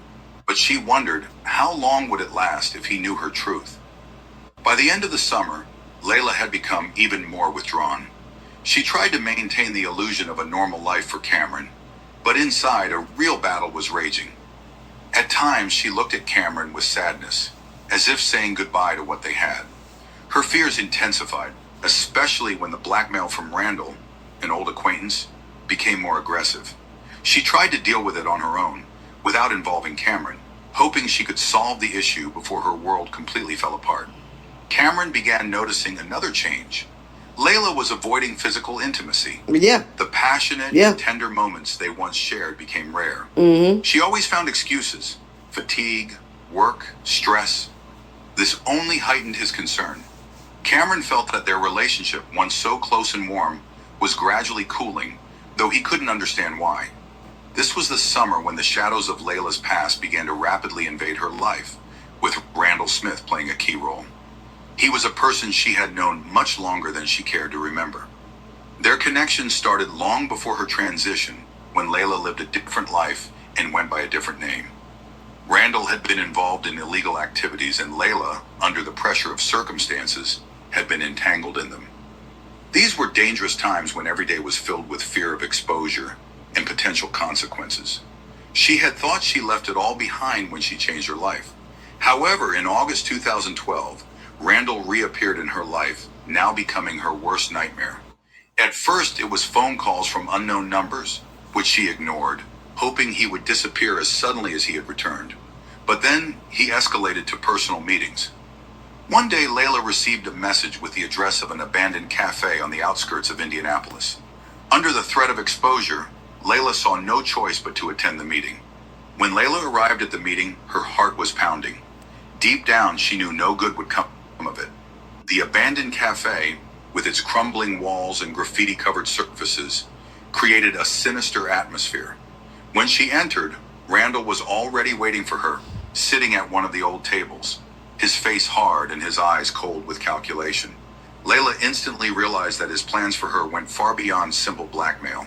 but she wondered how long would it last if he knew her truth. By the end of the summer, Layla had become even more withdrawn. She tried to maintain the illusion of a normal life for Cameron, but inside, a real battle was raging. At times, she looked at Cameron with sadness, as if saying goodbye to what they had. Her fears intensified, especially when the blackmail from Randall, an old acquaintance, became more aggressive. She tried to deal with it on her own, without involving Cameron, hoping she could solve the issue before her world completely fell apart. Cameron began noticing another change. Layla was avoiding physical intimacy. The passionate and tender moments they once shared became rare. She always found excuses: fatigue, work, stress. This only heightened his concern. Cameron felt that their relationship, once so close and warm, was gradually cooling, though he couldn't understand why. This was the summer when the shadows of Layla's past began to rapidly invade her life, with Randall Smith playing a key role. He was a person she had known much longer than she cared to remember. Their connection started long before her transition, when Layla lived a different life and went by a different name. Randall had been involved in illegal activities, and Layla, under the pressure of circumstances, had been entangled in them. These were dangerous times when every day was filled with fear of exposure and potential consequences. She had thought she left it all behind when she changed her life. However, in August 2012, Randall reappeared in her life, now becoming her worst nightmare. At first, it was phone calls from unknown numbers, which she ignored, hoping he would disappear as suddenly as he had returned. But then, he escalated to personal meetings. One day, Layla received a message with the address of an abandoned cafe on the outskirts of Indianapolis. Under the threat of exposure, Layla saw no choice but to attend the meeting. When Layla arrived at the meeting, her heart was pounding. Deep down, she knew no good would come of it. The abandoned cafe, with its crumbling walls and graffiti-covered surfaces, created a sinister atmosphere. When she entered, Randall was already waiting for her, sitting at one of the old tables, his face hard and his eyes cold with calculation. Layla instantly realized that his plans for her went far beyond simple blackmail.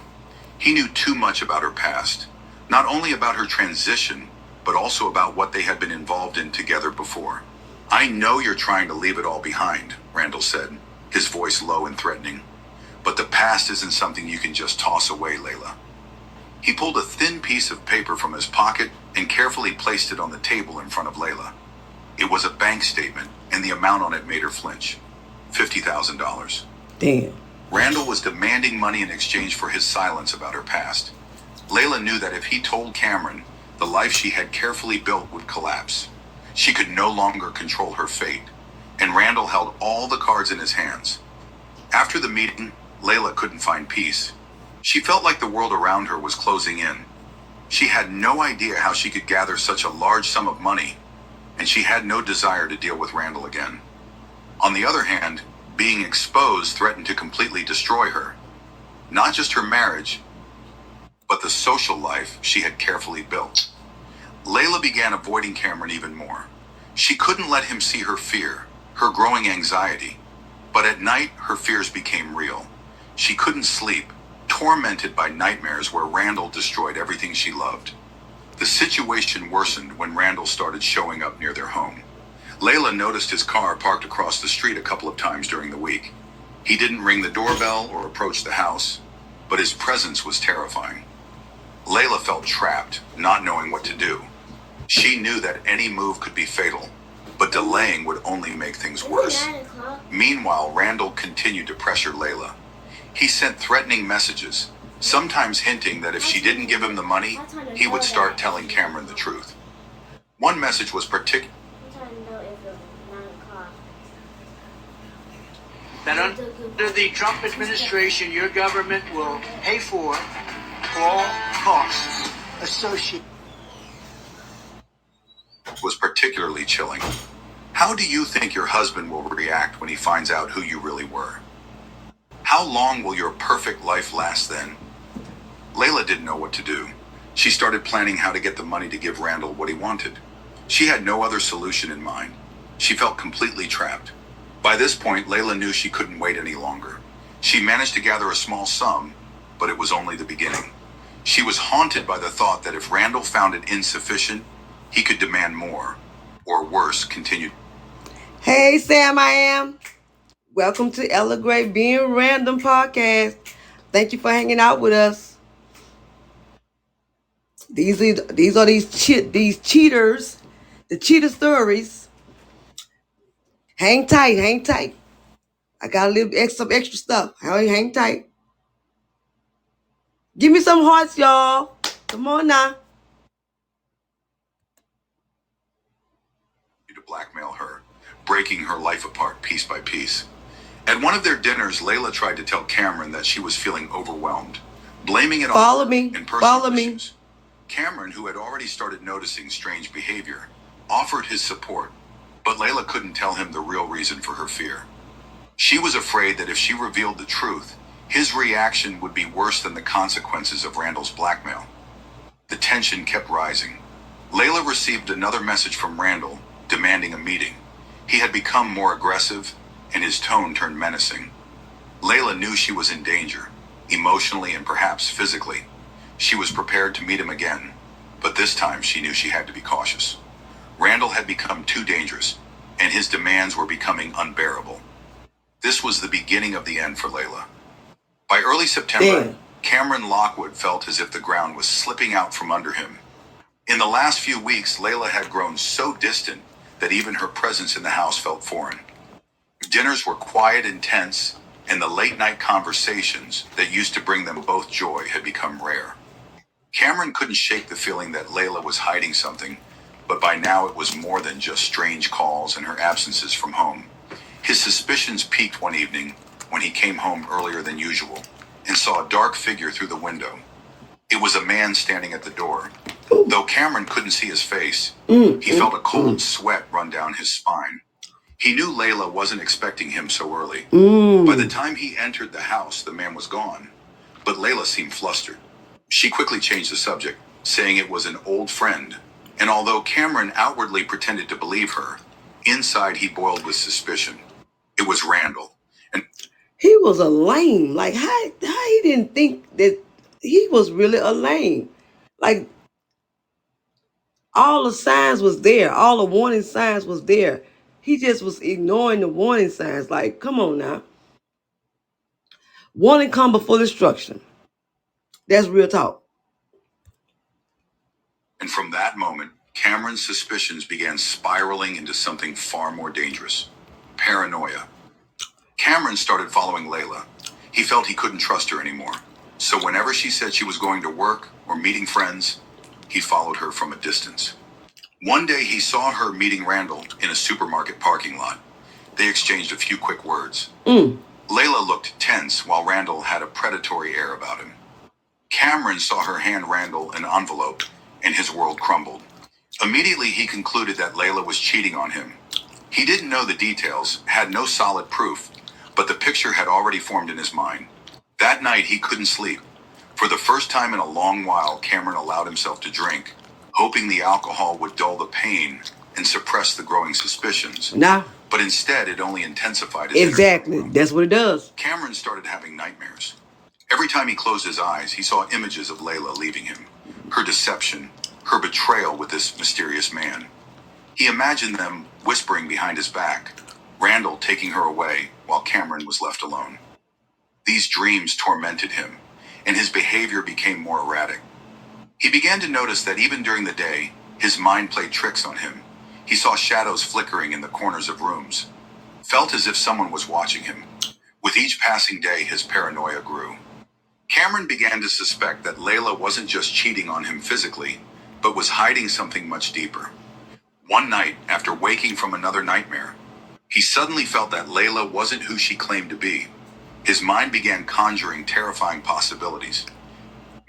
He knew too much about her past, not only about her transition, but also about what they had been involved in together before. "I know you're trying to leave it all behind," Randall said, his voice low and threatening. "But the past isn't something you can just toss away, Layla." He pulled a thin piece of paper from his pocket and carefully placed it on the table in front of Layla. It was a bank statement, and the amount on it made her flinch. $50,000. Damn. Randall was demanding money in exchange for his silence about her past. Layla knew that if he told Cameron, the life she had carefully built would collapse. She could no longer control her fate, and Randall held all the cards in his hands. After the meeting, Layla couldn't find peace. She felt like the world around her was closing in. She had no idea how she could gather such a large sum of money, and she had no desire to deal with Randall again. On the other hand, being exposed threatened to completely destroy her. Not just her marriage, but the social life she had carefully built. Layla began avoiding Cameron even more. She couldn't let him see her fear, her growing anxiety. But at night, her fears became real. She couldn't sleep, tormented by nightmares where Randall destroyed everything she loved. The situation worsened when Randall started showing up near their home. Layla noticed his car parked across the street a couple of times during the week. He didn't ring the doorbell or approach the house, but his presence was terrifying. Layla felt trapped, not knowing what to do. She knew that any move could be fatal, but delaying would only make things worse. Meanwhile, Randall continued to pressure Layla. He sent threatening messages, sometimes hinting that if she didn't give him the money, he would start telling Cameron the truth. One message was that under the Trump administration, your government will pay for all costs associated. Was particularly chilling. How do you think your husband will react when he finds out who you really were? How long will your perfect life last then? Layla didn't know what to do. She started planning how to get the money to give Randall what he wanted. She had no other solution in mind. She felt completely trapped. By this point, Layla knew she couldn't wait any longer. She managed to gather a small sum, but it was only the beginning. She was haunted by the thought that if Randall found it insufficient, he could demand more, or worse, continue. Hey, Sam, I am. Welcome to Ella Gray Being Random Podcast. Thank you for hanging out with us. These are these cheaters, the cheater stories. Hang tight, hang tight. I got a little some extra stuff. Hang tight. Give me some hearts, y'all. Come on now. To blackmail her, breaking her life apart piece by piece. At one of their dinners, Layla tried to tell Cameron that she was feeling overwhelmed, blaming it on personal issues. Cameron, who had already started noticing strange behavior, offered his support, but Layla couldn't tell him the real reason for her fear. She was afraid that if she revealed the truth, his reaction would be worse than the consequences of Randall's blackmail. The tension kept rising. Layla received another message from Randall, demanding a meeting. He had become more aggressive, and his tone turned menacing. Layla knew she was in danger, emotionally and perhaps physically. She was prepared to meet him again, but this time she knew she had to be cautious. Randall had become too dangerous, and his demands were becoming unbearable. This was the beginning of the end for Layla. By early September, Cameron Lockwood felt as if the ground was slipping out from under him. In the last few weeks, Layla had grown so distant that even her presence in the house felt foreign. Dinners were quiet and tense, and the late-night conversations that used to bring them both joy had become rare. Cameron couldn't shake the feeling that Layla was hiding something, but by now it was more than just strange calls and her absences from home. His suspicions peaked one evening when he came home earlier than usual and saw a dark figure through the window. It was a man standing at the door, Though Cameron couldn't see his face, he felt a cold sweat run down his spine. He knew Layla wasn't expecting him so early. By the time he entered the house, the man was gone. But Layla seemed flustered. She quickly changed the subject, saying it was an old friend. And although Cameron outwardly pretended to believe her, inside he boiled with suspicion. It was Randall. And he was a lame. Like, how he didn't think that he was really a lame? Like, all the signs was there. All the warning signs was there. He just was ignoring the warning signs. Like, come on now. Warning come before destruction. That's real talk. And from that moment, Cameron's suspicions began spiraling into something far more dangerous. Paranoia. Cameron started following Layla. He felt he couldn't trust her anymore. So whenever she said she was going to work or meeting friends, he followed her from a distance. One day he saw her meeting Randall in a supermarket parking lot. They exchanged a few quick words. Layla looked tense while Randall had a predatory air about him. Cameron saw her hand Randall an envelope, and his world crumbled. Immediately he concluded that Layla was cheating on him. He didn't know the details, had no solid proof, but the picture had already formed in his mind. That night he couldn't sleep. For the first time in a long while, Cameron allowed himself to drink, hoping the alcohol would dull the pain and suppress the growing suspicions. Nah. But instead, it only intensified his Exactly. That's what it does. Cameron started having nightmares. Every time he closed his eyes, he saw images of Layla leaving him. Her deception, her betrayal with this mysterious man. He imagined them whispering behind his back, Randall taking her away while Cameron was left alone. These dreams tormented him, and his behavior became more erratic. He began to notice that even during the day, his mind played tricks on him. He saw shadows flickering in the corners of rooms, felt as if someone was watching him. With each passing day, his paranoia grew. Cameron began to suspect that Layla wasn't just cheating on him physically, but was hiding something much deeper. One night, after waking from another nightmare, he suddenly felt that Layla wasn't who she claimed to be. His mind began conjuring terrifying possibilities.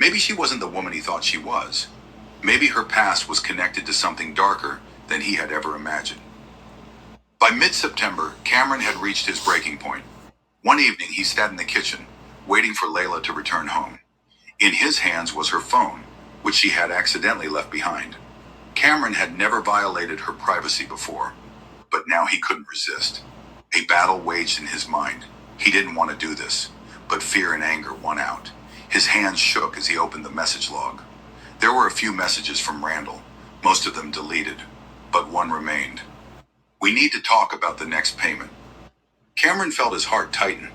Maybe she wasn't the woman he thought she was. Maybe her past was connected to something darker than he had ever imagined. By mid-September, Cameron had reached his breaking point. One evening, he sat in the kitchen, waiting for Layla to return home. In his hands was her phone, which she had accidentally left behind. Cameron had never violated her privacy before, but now he couldn't resist. A battle waged in his mind. He didn't want to do this, but fear and anger won out. His hands shook as he opened the message log. There were a few messages from Randall, most of them deleted, but one remained. We need to talk about the next payment. Cameron felt his heart tighten.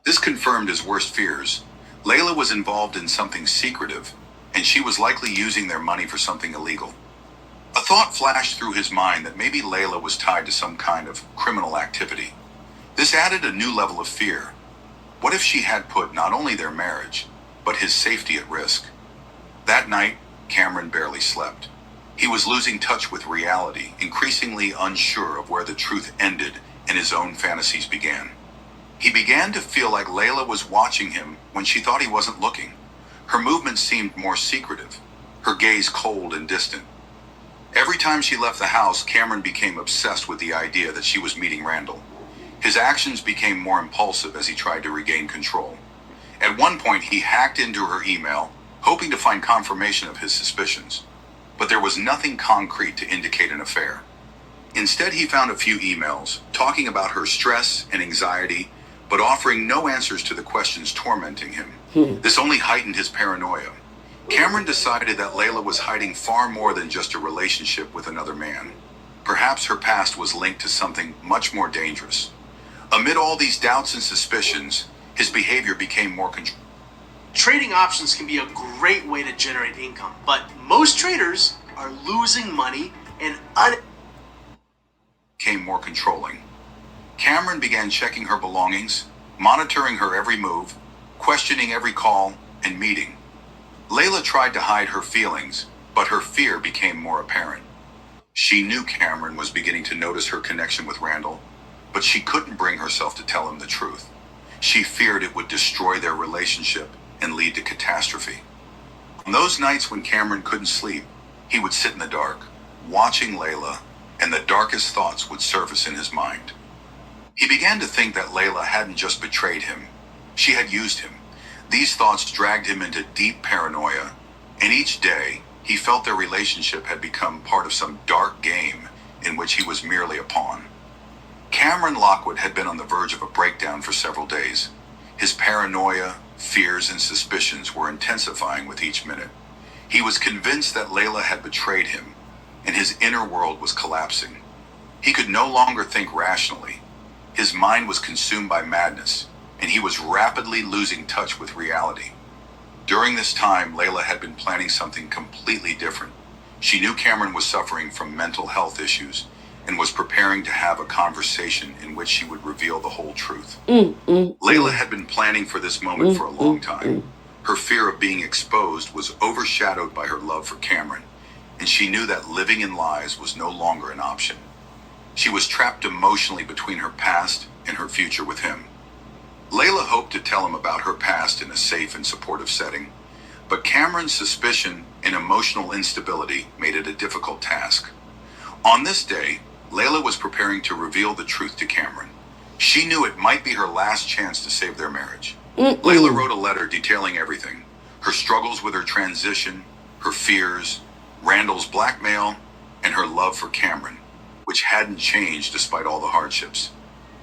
This confirmed his worst fears. Layla was involved in something secretive, and she was likely using their money for something illegal. A thought flashed through his mind that maybe Layla was tied to some kind of criminal activity. This added a new level of fear. What if she had put not only their marriage, but his safety at risk? That night, Cameron barely slept. He was losing touch with reality, increasingly unsure of where the truth ended and his own fantasies began. He began to feel like Layla was watching him when she thought he wasn't looking. Her movements seemed more secretive, her gaze cold and distant. Every time she left the house, Cameron became obsessed with the idea that she was meeting Randall. His actions became more impulsive as he tried to regain control. At one point, he hacked into her email, hoping to find confirmation of his suspicions. But there was nothing concrete to indicate an affair. Instead, he found a few emails talking about her stress and anxiety, but offering no answers to the questions tormenting him. This only heightened his paranoia. Cameron decided that Layla was hiding far more than just a relationship with another man. Perhaps her past was linked to something much more dangerous. Amid all these doubts and suspicions, his behavior became more controlled. Trading options can be a great way to generate income, but most traders are losing money and became more controlling. Cameron began checking her belongings, monitoring her every move, questioning every call and meeting. Layla tried to hide her feelings, but her fear became more apparent. She knew Cameron was beginning to notice her connection with Randall, but she couldn't bring herself to tell him the truth. She feared it would destroy their relationship and lead to catastrophe. On those nights when Cameron couldn't sleep, He would sit in the dark, watching Layla, and the darkest thoughts would surface in his mind. He began to think that Layla hadn't just betrayed him, she had used him. These thoughts dragged him into deep paranoia, and each day, he felt their relationship had become part of some dark game in which he was merely a pawn. Cameron Lockwood had been on the verge of a breakdown for several days. His paranoia, fears, and suspicions were intensifying with each minute. He was convinced that Layla had betrayed him, and his inner world was collapsing. He could no longer think rationally. His mind was consumed by madness, and he was rapidly losing touch with reality. During this time, Layla had been planning something completely different. She knew Cameron was suffering from mental health issues and was preparing to have a conversation in which she would reveal the whole truth. Layla had been planning for this moment for a long time. Her fear of being exposed was overshadowed by her love for Cameron, and she knew that living in lies was no longer an option. She was trapped emotionally between her past and her future with him. Layla hoped to tell him about her past in a safe and supportive setting, but Cameron's suspicion and emotional instability made it a difficult task. On this day, Layla was preparing to reveal the truth to Cameron. She knew it might be her last chance to save their marriage. Layla wrote a letter detailing everything: her struggles with her transition, her fears, Randall's blackmail, and her love for Cameron, which hadn't changed despite all the hardships.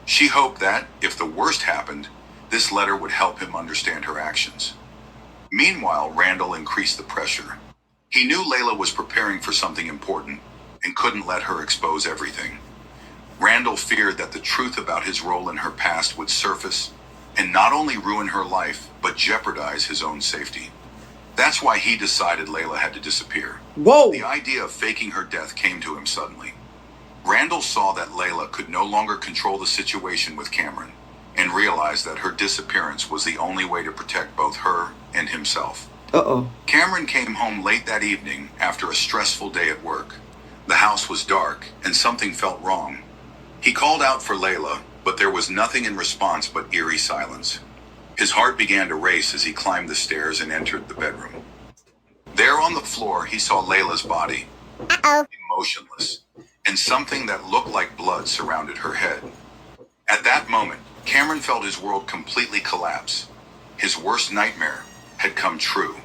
She hoped that, if the worst happened, this letter would help him understand her actions. Meanwhile, Randall increased the pressure. He knew Layla was preparing for something important and couldn't let her expose everything. Randall feared that the truth about his role in her past would surface and not only ruin her life, but jeopardize his own safety. That's why he decided Layla had to disappear. The idea of faking her death came to him suddenly. Randall saw that Layla could no longer control the situation with Cameron and realized that her disappearance was the only way to protect both her and himself. Cameron came home late that evening after a stressful day at work. The house was dark and something felt wrong. He called out for Layla, but there was nothing in response but eerie silence. His heart began to race as he climbed the stairs and entered the bedroom. There on the floor, he saw Layla's body, motionless, and something that looked like blood surrounded her head. At that moment, Cameron felt his world completely collapse. His worst nightmare had come true.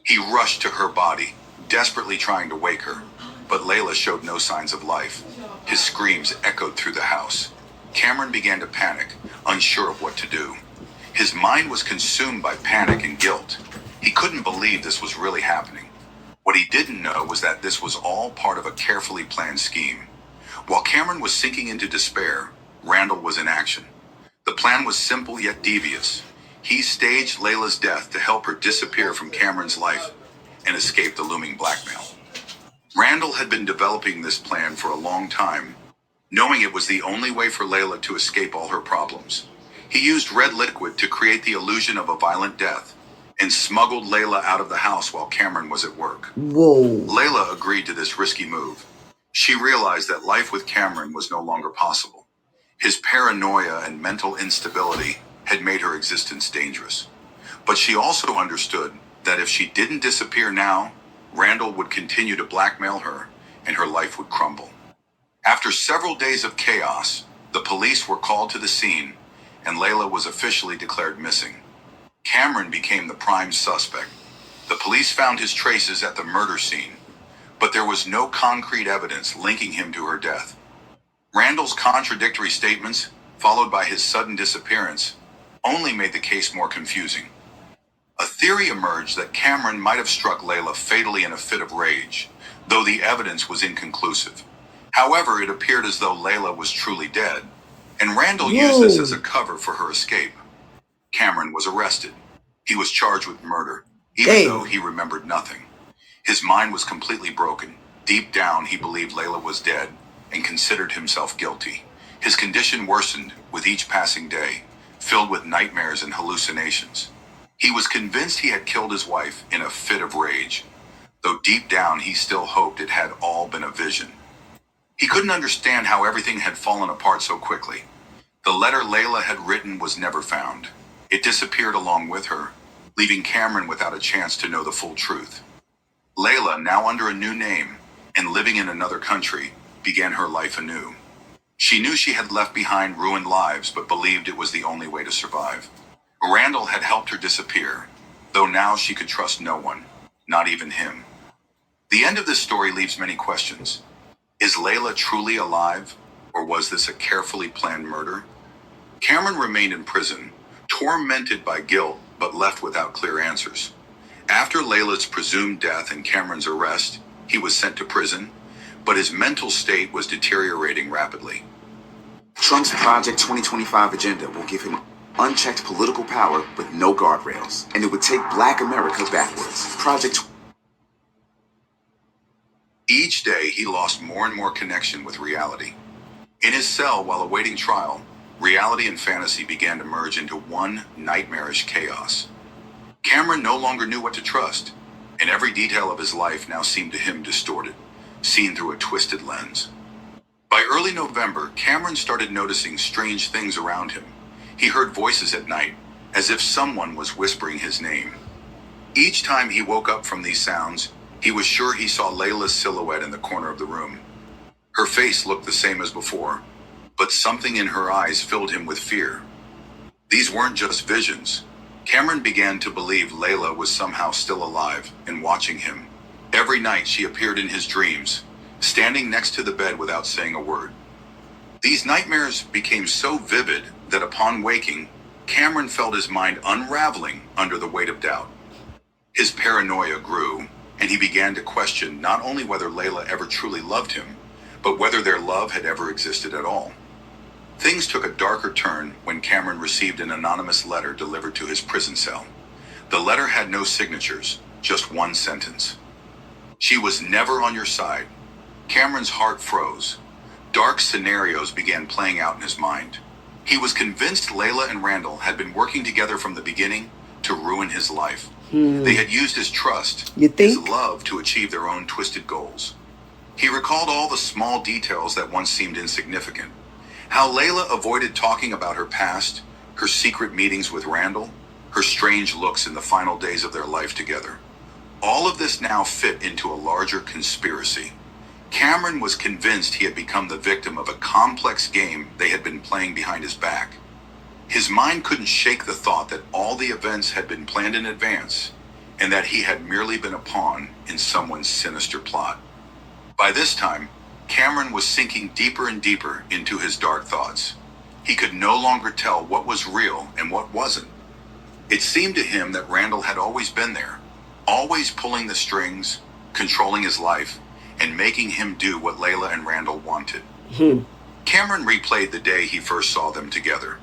He rushed to her body, desperately trying to wake her, but Layla showed no signs of life. His screams echoed through the house. Cameron began to panic, unsure of what to do. His mind was consumed by panic and guilt. He couldn't believe this was really happening. What he didn't know was that this was all part of a carefully planned scheme. While Cameron was sinking into despair, Randall was in action. The plan was simple yet devious. He staged Layla's death to help her disappear from Cameron's life and escape the looming blackmail. Randall had been developing this plan for a long time, knowing it was the only way for Layla to escape all her problems. He used red liquid to create the illusion of a violent death and smuggled Layla out of the house while Cameron was at work. Layla agreed to this risky move. She realized that life with Cameron was no longer possible. His paranoia and mental instability had made her existence dangerous. But she also understood that if she didn't disappear now, Randall would continue to blackmail her and her life would crumble. After several days of chaos, the police were called to the scene and Layla was officially declared missing. Cameron became the prime suspect. The police found his traces at the murder scene, but there was no concrete evidence linking him to her death. Randall's contradictory statements, followed by his sudden disappearance, only made the case more confusing. A theory emerged that Cameron might have struck Layla fatally in a fit of rage, though the evidence was inconclusive. However, it appeared as though Layla was truly dead, and Randall used this as a cover for her escape. Cameron was arrested. He was charged with murder, even though he remembered nothing. His mind was completely broken. Deep down, he believed Layla was dead and considered himself guilty. His condition worsened with each passing day, filled with nightmares and hallucinations. He was convinced he had killed his wife in a fit of rage, though deep down he still hoped it had all been a vision. He couldn't understand how everything had fallen apart so quickly. The letter Layla had written was never found. It disappeared along with her, leaving Cameron without a chance to know the full truth. Layla, now under a new name and living in another country, began her life anew. She knew she had left behind ruined lives, but believed it was the only way to survive. Randall had helped her disappear, though now she could trust no one, not even him. The end of this story leaves many questions. Is Layla truly alive, or was this a carefully planned murder? Cameron remained in prison, tormented by guilt, but left without clear answers. After Layla's presumed death and Cameron's arrest, he was sent to prison, but his mental state was deteriorating rapidly. Trump's Project 2025 agenda will give him unchecked political power with no guardrails, and it would take Black America backwards. Each day, he lost more and more connection with reality. In his cell while awaiting trial, reality and fantasy began to merge into one nightmarish chaos. Cameron no longer knew what to trust, and every detail of his life now seemed to him distorted, seen through a twisted lens. By early November, Cameron started noticing strange things around him. He heard voices at night, as if someone was whispering his name. Each time he woke up from these sounds, he was sure he saw Layla's silhouette in the corner of the room. Her face looked the same as before, but something in her eyes filled him with fear. These weren't just visions. Cameron began to believe Layla was somehow still alive and watching him. Every night she appeared in his dreams, standing next to the bed without saying a word. These nightmares became so vivid that upon waking, Cameron felt his mind unraveling under the weight of doubt. His paranoia grew, and he began to question not only whether Layla ever truly loved him, but whether their love had ever existed at all. Things took a darker turn when Cameron received an anonymous letter delivered to his prison cell. The letter had no signatures, just one sentence. "She was never on your side." Cameron's heart froze. Dark scenarios began playing out in his mind. He was convinced Layla and Randall had been working together from the beginning to ruin his life. They had used his trust, his love, to achieve their own twisted goals. He recalled all the small details that once seemed insignificant. How Layla avoided talking about her past, her secret meetings with Randall, her strange looks in the final days of their life together. All of this now fit into a larger conspiracy. Cameron was convinced he had become the victim of a complex game they had been playing behind his back. His mind couldn't shake the thought that all the events had been planned in advance, and that he had merely been a pawn in someone's sinister plot. By this time, Cameron was sinking deeper and deeper into his dark thoughts. He could no longer tell what was real and what wasn't. It seemed to him that Randall had always been there, always pulling the strings, controlling his life, and making him do what Layla and Randall wanted. Cameron replayed the day he first saw them together,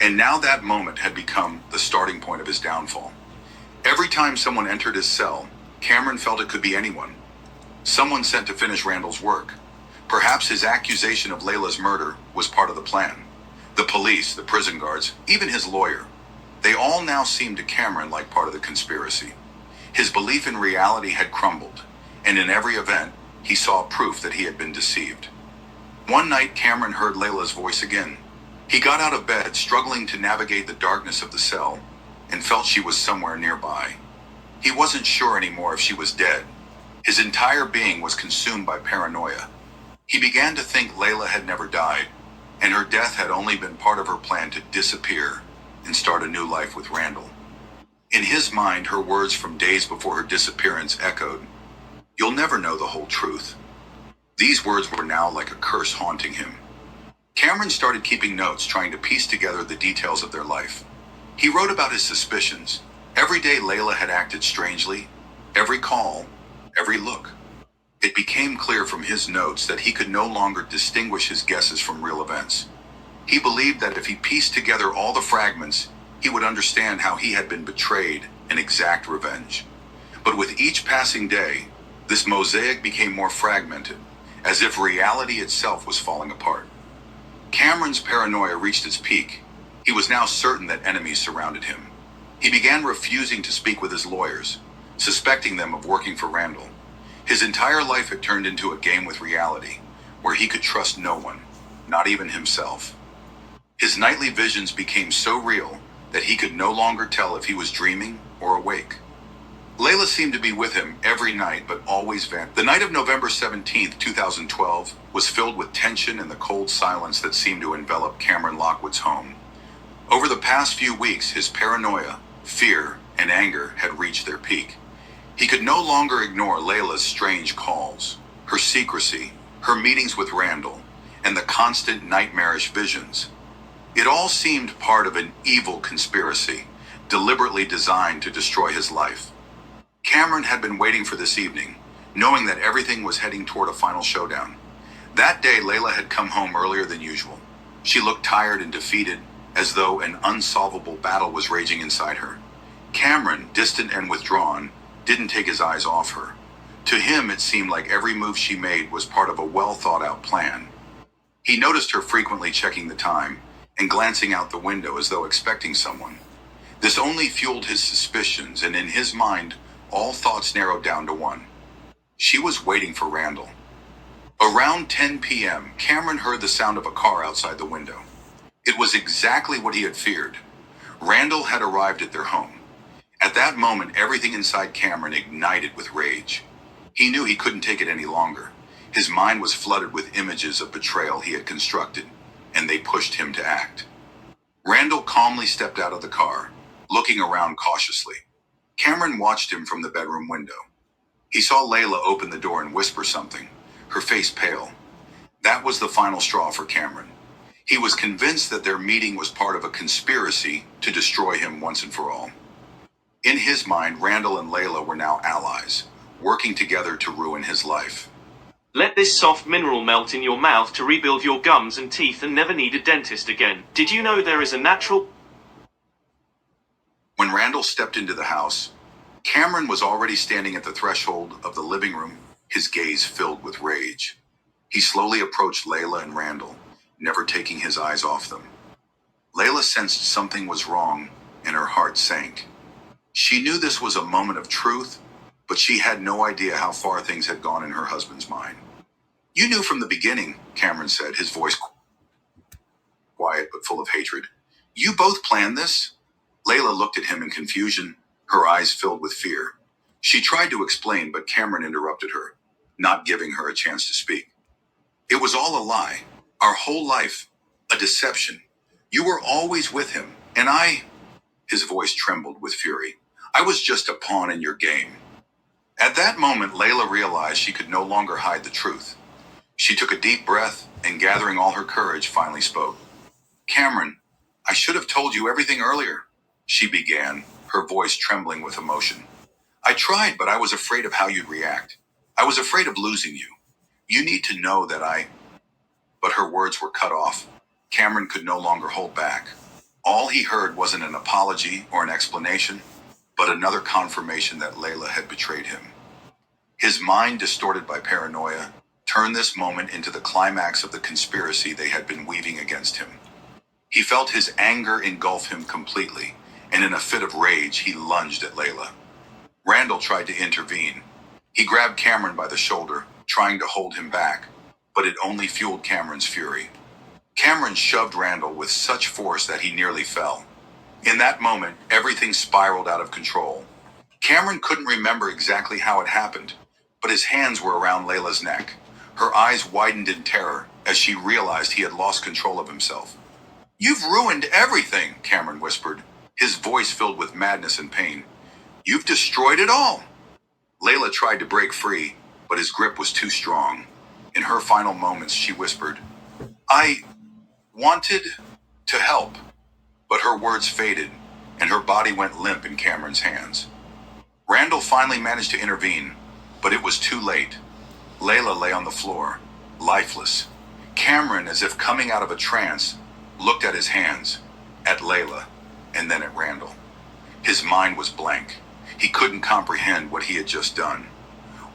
and now that moment had become the starting point of his downfall. Every time someone entered his cell, Cameron felt it could be anyone. Someone sent to finish Randall's work. Perhaps his accusation of Layla's murder was part of the plan. The police, the prison guards, even his lawyer, they all now seemed to Cameron like part of the conspiracy. His belief in reality had crumbled, and in every event, he saw proof that he had been deceived. One night, Cameron heard Layla's voice again. He got out of bed, struggling to navigate the darkness of the cell, and felt she was somewhere nearby. He wasn't sure anymore if she was dead. His entire being was consumed by paranoia. He began to think Layla had never died, and her death had only been part of her plan to disappear and start a new life with Randall. In his mind, her words from days before her disappearance echoed, "You'll never know the whole truth." These words were now like a curse haunting him. Cameron started keeping notes, trying to piece together the details of their life. He wrote about his suspicions. Every day Layla had acted strangely, every call, every look. It became clear from his notes that he could no longer distinguish his guesses from real events. He believed that if he pieced together all the fragments, he would understand how he had been betrayed and exact revenge. But with each passing day, this mosaic became more fragmented, as if reality itself was falling apart. Cameron's paranoia reached its peak. He was now certain that enemies surrounded him. He began refusing to speak with his lawyers, suspecting them of working for Randall. His entire life had turned into a game with reality, where he could trust no one, not even himself. His nightly visions became so real that he could no longer tell if he was dreaming or awake. Layla seemed to be with him every night, but always vanished. The night of November 17th, 2012, was filled with tension and the cold silence that seemed to envelop Cameron Lockwood's home. Over the past few weeks, his paranoia, fear, and anger had reached their peak. He could no longer ignore Layla's strange calls, her secrecy, her meetings with Randall, and the constant nightmarish visions. It all seemed part of an evil conspiracy, deliberately designed to destroy his life. Cameron had been waiting for this evening, knowing that everything was heading toward a final showdown. That day, Layla had come home earlier than usual. She looked tired and defeated, as though an unsolvable battle was raging inside her. Cameron, distant and withdrawn, didn't take his eyes off her. To him, it seemed like every move she made was part of a well-thought-out plan. He noticed her frequently checking the time and glancing out the window as though expecting someone. This only fueled his suspicions, and in his mind, all thoughts narrowed down to one. She was waiting for Randall. Around 10 p.m., Cameron heard the sound of a car outside the window. It was exactly what he had feared. Randall had arrived at their home. At that moment, everything inside Cameron ignited with rage. He knew he couldn't take it any longer. His mind was flooded with images of betrayal he had constructed, and they pushed him to act. Randall calmly stepped out of the car, looking around cautiously. Cameron watched him from the bedroom window. He saw Layla open the door and whisper something, her face pale. That was the final straw for Cameron. He was convinced that their meeting was part of a conspiracy to destroy him once and for all. In his mind, Randall and Layla were now allies, working together to ruin his life. Let this soft mineral melt in your mouth to rebuild your gums and teeth and never need a dentist again. Did you know there is a natural... When Randall stepped into the house, Cameron was already standing at the threshold of the living room, his gaze filled with rage. He slowly approached Layla and Randall, never taking his eyes off them. Layla sensed something was wrong, and her heart sank. She knew this was a moment of truth, but she had no idea how far things had gone in her husband's mind. You knew from the beginning, Cameron said, his voice quiet but full of hatred. You both planned this? Layla looked at him in confusion, her eyes filled with fear. She tried to explain, but Cameron interrupted her, not giving her a chance to speak. It was all a lie. Our whole life, a deception. You were always with him, and I... His voice trembled with fury. I was just a pawn in your game. At that moment, Layla realized she could no longer hide the truth. She took a deep breath and, gathering all her courage, finally spoke. Cameron, I should have told you everything earlier, she began, her voice trembling with emotion. I tried, but I was afraid of how you'd react. I was afraid of losing you. You need to know that I... But her words were cut off. Cameron could no longer hold back. All he heard wasn't an apology or an explanation, but another confirmation that Layla had betrayed him. His mind, distorted by paranoia, turned this moment into the climax of the conspiracy they had been weaving against him. He felt his anger engulf him completely, and in a fit of rage, he lunged at Layla. Randall tried to intervene. He grabbed Cameron by the shoulder, trying to hold him back, but it only fueled Cameron's fury. Cameron shoved Randall with such force that he nearly fell. In that moment, everything spiraled out of control. Cameron couldn't remember exactly how it happened, but his hands were around Layla's neck. Her eyes widened in terror as she realized he had lost control of himself. You've ruined everything, Cameron whispered, his voice filled with madness and pain. You've destroyed it all. Layla tried to break free, but his grip was too strong. In her final moments, she whispered, I wanted to help. But her words faded, and her body went limp in Cameron's hands. Randall finally managed to intervene, but it was too late. Layla lay on the floor, lifeless. Cameron, as if coming out of a trance, looked at his hands, at Layla, and then at Randall. His mind was blank. He couldn't comprehend what he had just done.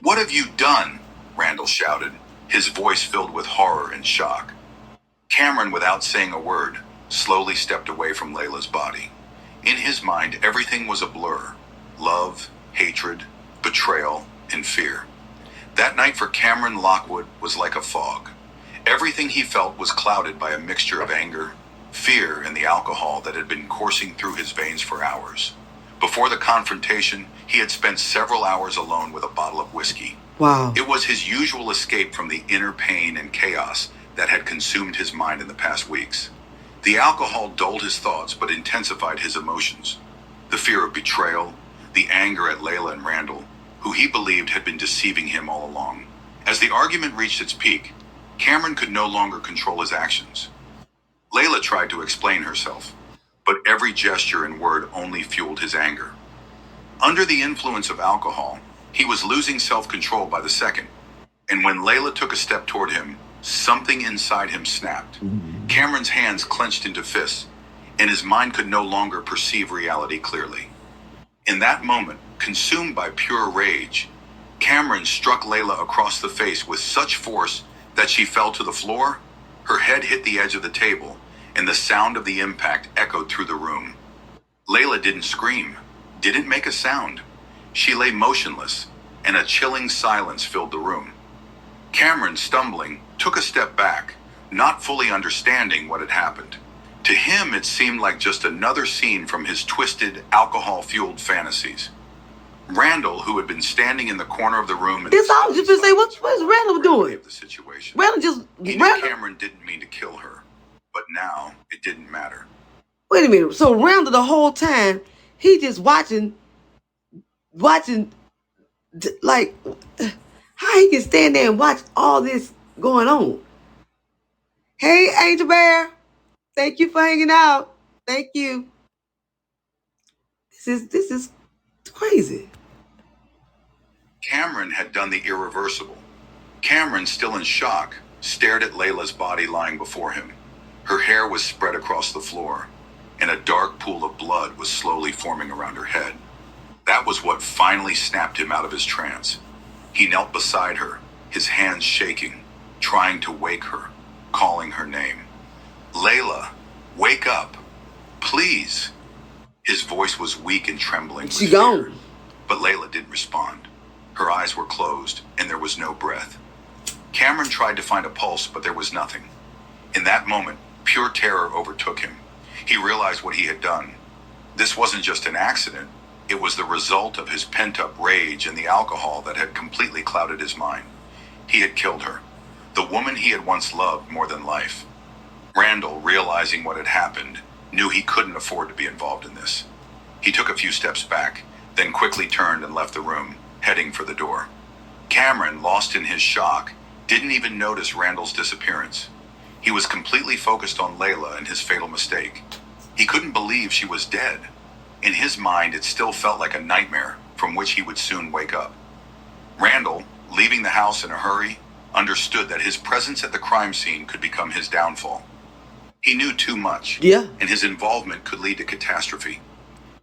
What have you done? Randall shouted, his voice filled with horror and shock. Cameron, without saying a word, slowly stepped away from Layla's body. In his mind, everything was a blur. Love, hatred, betrayal, and fear. That night for Cameron Lockwood was like a fog. Everything he felt was clouded by a mixture of anger, fear, and the alcohol that had been coursing through his veins for hours. Before the confrontation, he had spent several hours alone with a bottle of whiskey. Wow. It was his usual escape from the inner pain and chaos that had consumed his mind in the past weeks. The alcohol dulled his thoughts but intensified his emotions. The fear of betrayal, the anger at Layla and Randall, who he believed had been deceiving him all along. As the argument reached its peak, Cameron could no longer control his actions. Layla tried to explain herself, but every gesture and word only fueled his anger. Under the influence of alcohol, he was losing self-control by the second, and when Layla took a step toward him, something inside him snapped. Cameron's hands clenched into fists, and his mind could no longer perceive reality clearly. In that moment, consumed by pure rage, Cameron struck Layla across the face with such force that she fell to the floor. Her head hit the edge of the table, and the sound of the impact echoed through the room. Layla didn't scream, didn't make a sound. She lay motionless, and a chilling silence filled the room. Cameron, stumbling, took a step back, not fully understanding what had happened. To him, it seemed like just another scene from his twisted, alcohol-fueled fantasies. Randall, who had been standing in the corner of the room, This I was just gonna say, what's Randall doing? the situation. Randall just He knew Cameron didn't mean to kill her, but now it didn't matter. Wait a minute. So Randall the whole time he just watching, like how he can stand there and watch all this going on. Hey, Angel Bear, thank you for hanging out. Thank you. This is crazy. Cameron had done the irreversible. Cameron, still in shock, stared at Layla's body lying before him. Her hair was spread across the floor, and a dark pool of blood was slowly forming around her head. That was what finally snapped him out of his trance. He knelt beside her, his hands shaking, trying to wake her, calling her name. "Layla, wake up, please." His voice was weak and trembling. She gone. But Layla didn't respond. Her eyes were closed, and there was no breath. Cameron tried to find a pulse, but there was nothing. In that moment, pure terror overtook him. He realized what he had done. This wasn't just an accident. It was the result of his pent-up rage and the alcohol that had completely clouded his mind. He had killed her, the woman he had once loved more than life. Randall, realizing what had happened, knew he couldn't afford to be involved in this. He took a few steps back, then quickly turned and left the room, heading for the door. Cameron, lost in his shock, didn't even notice Randall's disappearance. He was completely focused on Layla and his fatal mistake. He couldn't believe she was dead. In his mind, it still felt like a nightmare from which he would soon wake up. Randall, leaving the house in a hurry, understood that his presence at the crime scene could become his downfall. He knew too much, and his involvement could lead to catastrophe.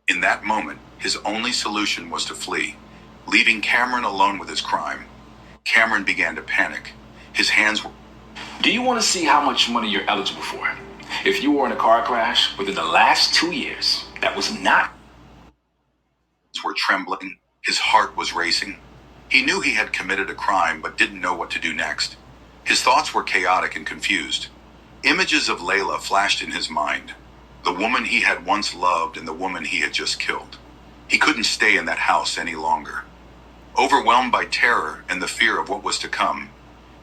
In that moment, his only solution was to flee, leaving Cameron alone with his crime. Cameron began to panic. His hands were... Do you want to see how much money you're eligible for? If you were in a car crash within the last 2 years, that was not... were trembling. His heart was racing. He knew he had committed a crime, but didn't know what to do next. His thoughts were chaotic and confused. Images of Layla flashed in his mind. The woman he had once loved and the woman he had just killed. He couldn't stay in that house any longer. Overwhelmed by terror and the fear of what was to come,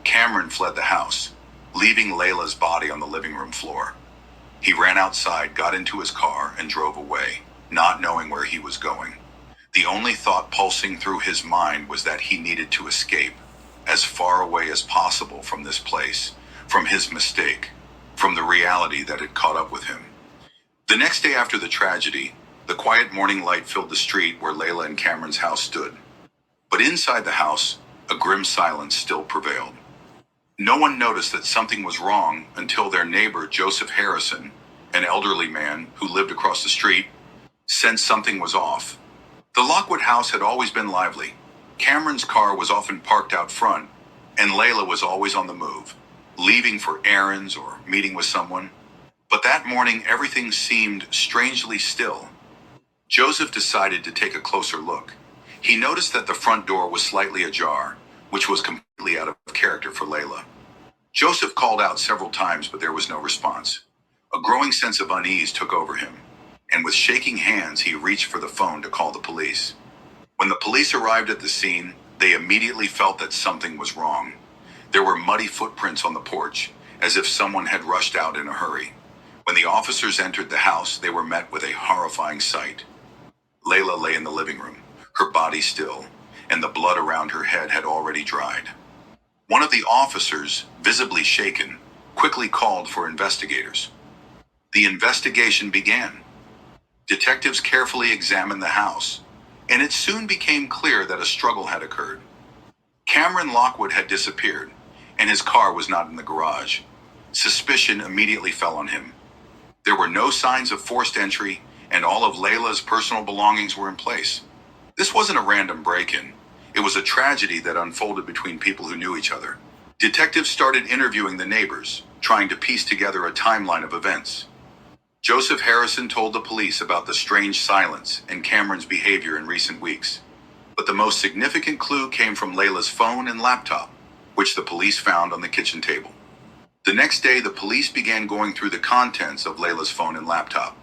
Cameron fled the house, leaving Layla's body on the living room floor. He ran outside, got into his car, and drove away, not knowing where he was going. The only thought pulsing through his mind was that he needed to escape, as far away as possible from this place, from his mistake, from the reality that had caught up with him. The next day after the tragedy, the quiet morning light filled the street where Layla and Cameron's house stood. But inside the house, a grim silence still prevailed. No one noticed that something was wrong until their neighbor, Joseph Harrison, an elderly man who lived across the street, sensed something was off. The Lockwood house had always been lively. Cameron's car was often parked out front, and Layla was always on the move, leaving for errands or meeting with someone. But that morning, everything seemed strangely still. Joseph decided to take a closer look. He noticed that the front door was slightly ajar, which was completely out of character for Layla. Joseph called out several times, but there was no response. A growing sense of unease took over him, and with shaking hands, he reached for the phone to call the police. When the police arrived at the scene, they immediately felt that something was wrong. There were muddy footprints on the porch, as if someone had rushed out in a hurry. When the officers entered the house, they were met with a horrifying sight. Layla lay in the living room, her body still, and the blood around her head had already dried. One of the officers, visibly shaken, quickly called for investigators. The investigation began. Detectives carefully examined the house, and it soon became clear that a struggle had occurred. Cameron Lockwood had disappeared, and his car was not in the garage. Suspicion immediately fell on him. There were no signs of forced entry, and all of Layla's personal belongings were in place. This wasn't a random break-in. It was a tragedy that unfolded between people who knew each other. Detectives started interviewing the neighbors, trying to piece together a timeline of events. Joseph Harrison told the police about the strange silence and Cameron's behavior in recent weeks. But the most significant clue came from Layla's phone and laptop, which the police found on the kitchen table. The next day, the police began going through the contents of Layla's phone and laptop.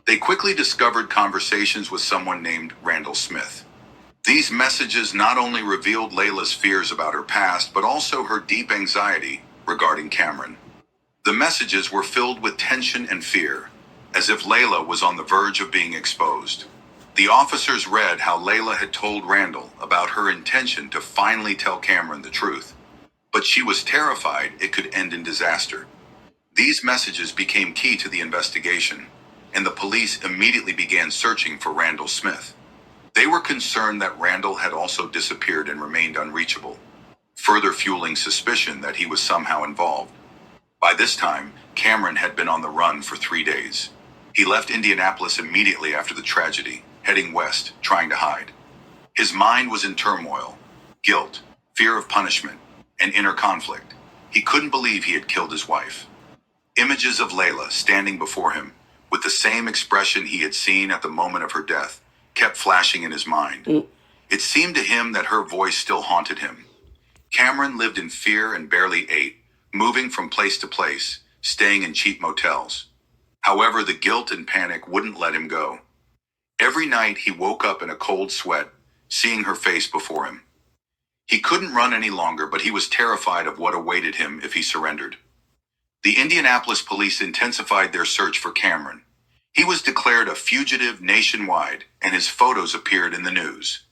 They quickly discovered conversations with someone named Randall Smith. These messages not only revealed Layla's fears about her past, but also her deep anxiety regarding Cameron. The messages were filled with tension and fear, as if Layla was on the verge of being exposed. The officers read how Layla had told Randall about her intention to finally tell Cameron the truth, but she was terrified it could end in disaster. These messages became key to the investigation, and the police immediately began searching for Randall Smith. They were concerned that Randall had also disappeared and remained unreachable, further fueling suspicion that he was somehow involved. By this time, Cameron had been on the run for 3 days. He left Indianapolis immediately after the tragedy, heading west, trying to hide. His mind was in turmoil, guilt, fear of punishment, and inner conflict. He couldn't believe he had killed his wife. Images of Layla standing before him, with the same expression he had seen at the moment of her death, kept flashing in his mind. It seemed to him that her voice still haunted him. Cameron lived in fear and barely ate, moving from place to place, staying in cheap motels. However, the guilt and panic wouldn't let him go. Every night he woke up in a cold sweat, seeing her face before him. He couldn't run any longer, but he was terrified of what awaited him if he surrendered. The Indianapolis police intensified their search for Cameron. He was declared a fugitive nationwide, and his photos appeared in the news.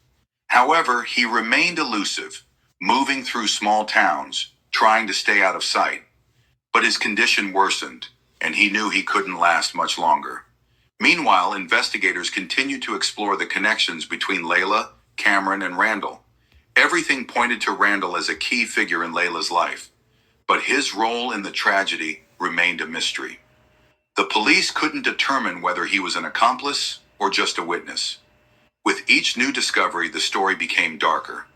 However, he remained elusive, moving through small towns, trying to stay out of sight. But his condition worsened, and he knew he couldn't last much longer. Meanwhile, investigators continued to explore the connections between Layla, Cameron, and Randall. Everything pointed to Randall as a key figure in Layla's life, but his role in the tragedy remained a mystery. The police couldn't determine whether he was an accomplice or just a witness. With each new discovery, the story became darker.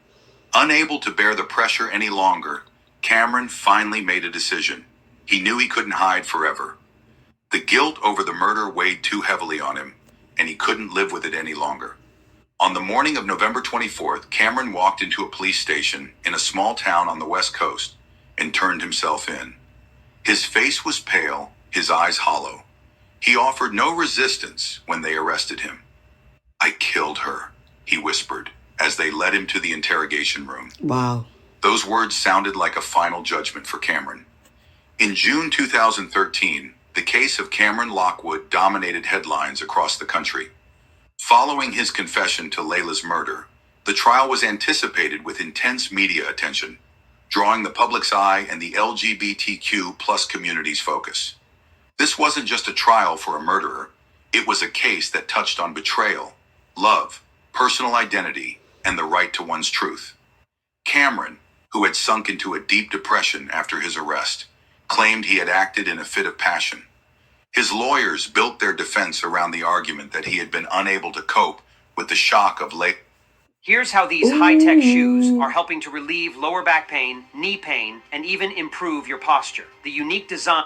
Unable to bear the pressure any longer, Cameron finally made a decision. He knew he couldn't hide forever. The guilt over the murder weighed too heavily on him, and he couldn't live with it any longer. On the morning of November 24th, Cameron walked into a police station in a small town on the West Coast and turned himself in. His face was pale, his eyes hollow. He offered no resistance when they arrested him. "I killed her," he whispered, as they led him to the interrogation room. Wow. Those words sounded like a final judgment for Cameron. In June 2013, the case of Cameron Lockwood dominated headlines across the country. Following his confession to Layla's murder, the trial was anticipated with intense media attention, drawing the public's eye and the LGBTQ+ community's focus. This wasn't just a trial for a murderer. It was a case that touched on betrayal, love, personal identity, and the right to one's truth. Cameron, who had sunk into a deep depression after his arrest, claimed he had acted in a fit of passion. His lawyers built their defense around the argument that he had been unable to cope with the shock of Here's how these high-tech shoes are helping to relieve lower back pain, knee pain, and even improve your posture. The unique design...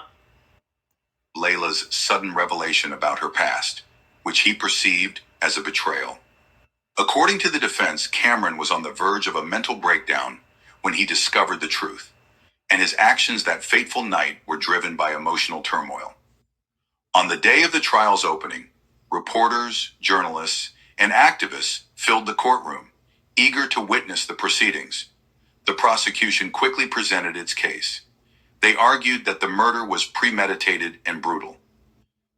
Layla's sudden revelation about her past, which he perceived as a betrayal. According to the defense, Cameron was on the verge of a mental breakdown when he discovered the truth, and his actions that fateful night were driven by emotional turmoil. On the day of the trial's opening, Reporters, journalists, and activists filled the courtroom, eager to witness the proceedings. The prosecution quickly presented its case. They argued that the murder was premeditated and brutal.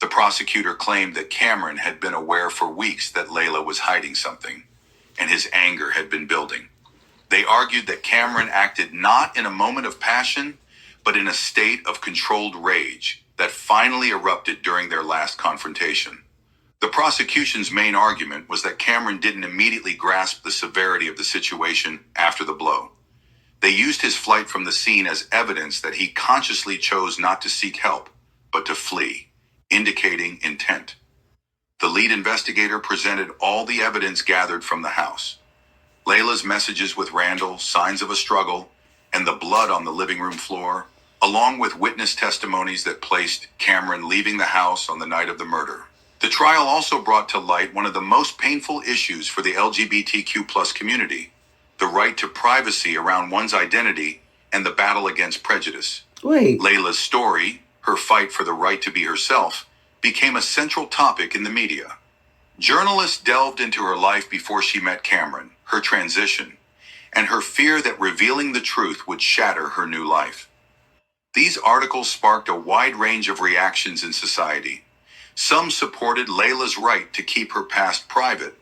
The prosecutor claimed that Cameron had been aware for weeks that Layla was hiding something, and his anger had been building. They argued that Cameron acted not in a moment of passion, but in a state of controlled rage that finally erupted during their last confrontation. The prosecution's main argument was that Cameron didn't immediately grasp the severity of the situation after the blow. They used his flight from the scene as evidence that he consciously chose not to seek help, but to flee, indicating intent. The lead investigator presented all the evidence gathered from the house. Layla's messages with Randall, signs of a struggle, and the blood on the living room floor, along with witness testimonies that placed Cameron leaving the house on the night of the murder. The trial also brought to light one of the most painful issues for the LGBTQ+ community, the right to privacy around one's identity and the battle against prejudice. Wait. Layla's story, her fight for the right to be herself, became a central topic in the media. Journalists delved into her life before she met Cameron, her transition, and her fear that revealing the truth would shatter her new life. These articles sparked a wide range of reactions in society. Some supported Layla's right to keep her past private,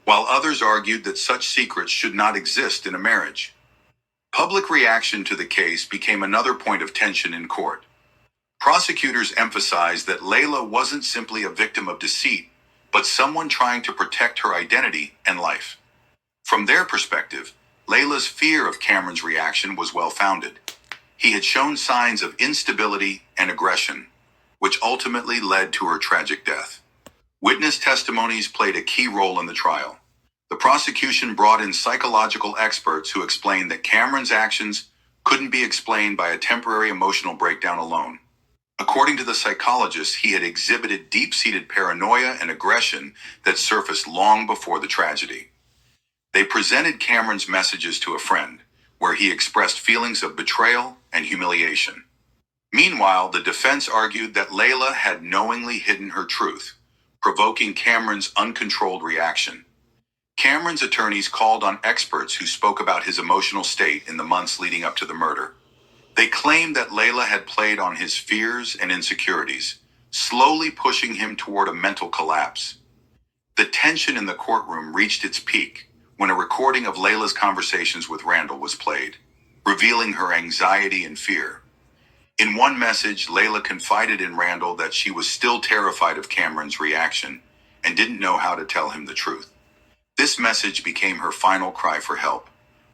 while others argued that such secrets should not exist in a marriage. Public reaction to the case became another point of tension in court. Prosecutors emphasized that Layla wasn't simply a victim of deceit, but someone trying to protect her identity and life. From their perspective, Layla's fear of Cameron's reaction was well-founded. He had shown signs of instability and aggression, which ultimately led to her tragic death. Witness testimonies played a key role in the trial. The prosecution brought in psychological experts who explained that Cameron's actions couldn't be explained by a temporary emotional breakdown alone. According to the psychologists, he had exhibited deep-seated paranoia and aggression that surfaced long before the tragedy. They presented Cameron's messages to a friend, where he expressed feelings of betrayal and humiliation. Meanwhile, the defense argued that Layla had knowingly hidden her truth, provoking Cameron's uncontrolled reaction. Cameron's attorneys called on experts who spoke about his emotional state in the months leading up to the murder. They claimed that Layla had played on his fears and insecurities, slowly pushing him toward a mental collapse. The tension in the courtroom reached its peak when a recording of Layla's conversations with Randall was played, revealing her anxiety and fear. In one message, Layla confided in Randall that she was still terrified of Cameron's reaction and didn't know how to tell him the truth. This message became her final cry for help,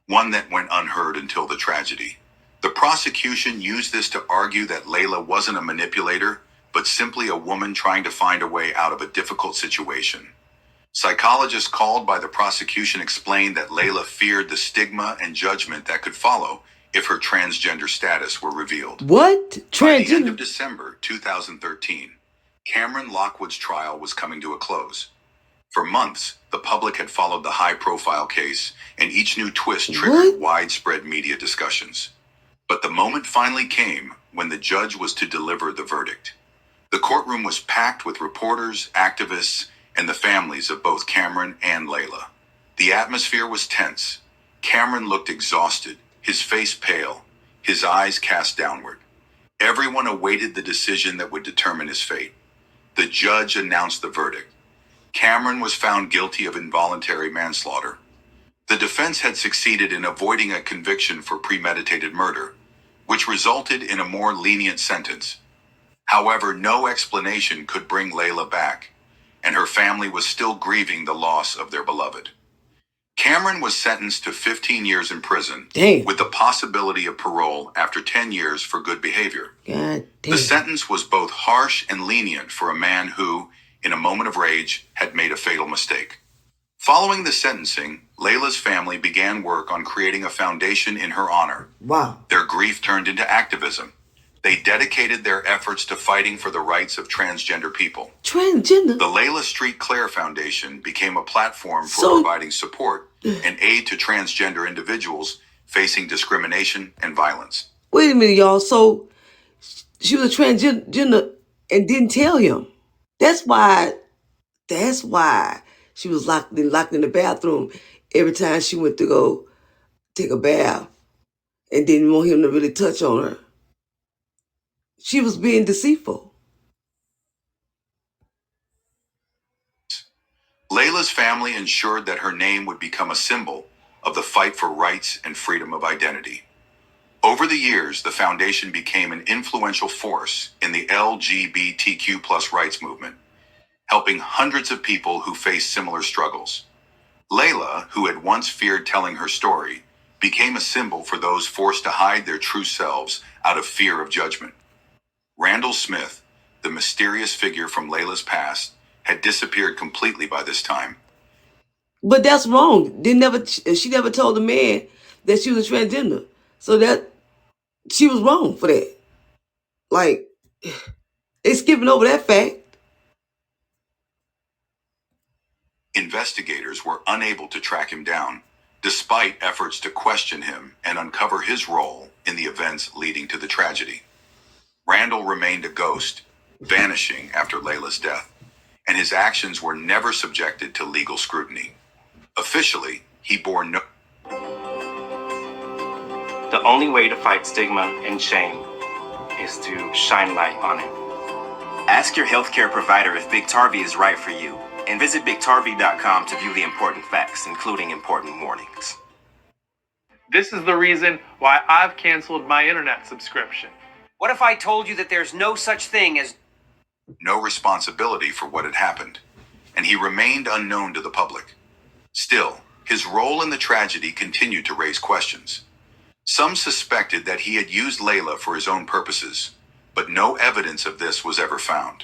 one that went unheard until the tragedy. The prosecution used this to argue that Layla wasn't a manipulator, but simply a woman trying to find a way out of a difficult situation. Psychologists called by the prosecution explained that Layla feared the stigma and judgment that could follow if her transgender status were revealed. What? By the end of December 2013, Cameron Lockwood's trial was coming to a close. For months, the public had followed the high-profile case, and each new twist triggered widespread media discussions. But the moment finally came when the judge was to deliver the verdict. The courtroom was packed with reporters, activists, and the families of both Cameron and Layla. The atmosphere was tense. Cameron looked exhausted, his face pale, his eyes cast downward. Everyone awaited the decision that would determine his fate. The judge announced the verdict. Cameron was found guilty of involuntary manslaughter. The defense had succeeded in avoiding a conviction for premeditated murder, which resulted in a more lenient sentence. However, no explanation could bring Layla back, and her family was still grieving the loss of their beloved. Cameron was sentenced to 15 years in prison, with the possibility of parole after 10 years for good behavior. The sentence was both harsh and lenient for a man who, in a moment of rage, had made a fatal mistake. Following the sentencing, Layla's family began work on creating a foundation in her honor. Wow. Their grief turned into activism. They dedicated their efforts to fighting for the rights of transgender people. Transgender? The Layla Street Claire Foundation became a platform for providing support and aid to transgender individuals facing discrimination and violence. Wait a minute, y'all. So she was a transgender and didn't tell him. That's why That's why she was locked in the bathroom every time she went to go take a bath and didn't want him to really touch on her. She was being deceitful. Layla's family ensured that her name would become a symbol of the fight for rights and freedom of identity. Over the years, the foundation became an influential force in the LGBTQ plus rights movement, helping hundreds of people who faced similar struggles. Layla, who had once feared telling her story, became a symbol for those forced to hide their true selves out of fear of judgment. Randall Smith, the mysterious figure from Layla's past, had disappeared completely by this time. But that's wrong. She never told the man that she was transgender. So that she was wrong for that. Like, they skipping over that fact. Investigators were unable to track him down, despite efforts to question him and uncover his role in the events leading to the tragedy. Randall remained a ghost, vanishing after Layla's death, and his actions were never subjected to legal scrutiny. Officially, he bore no... The only way to fight stigma and shame is to shine light on it. Ask your healthcare provider if Biktarvy is right for you, and visit Biktarvy.com to view the important facts, including important warnings. This is the reason why I've canceled my internet subscription. What if I told you that there's no such thing as no responsibility for what had happened, and he remained unknown to the public. Still, his role in the tragedy continued to raise questions. Some suspected that he had used Layla for his own purposes, but no evidence of this was ever found.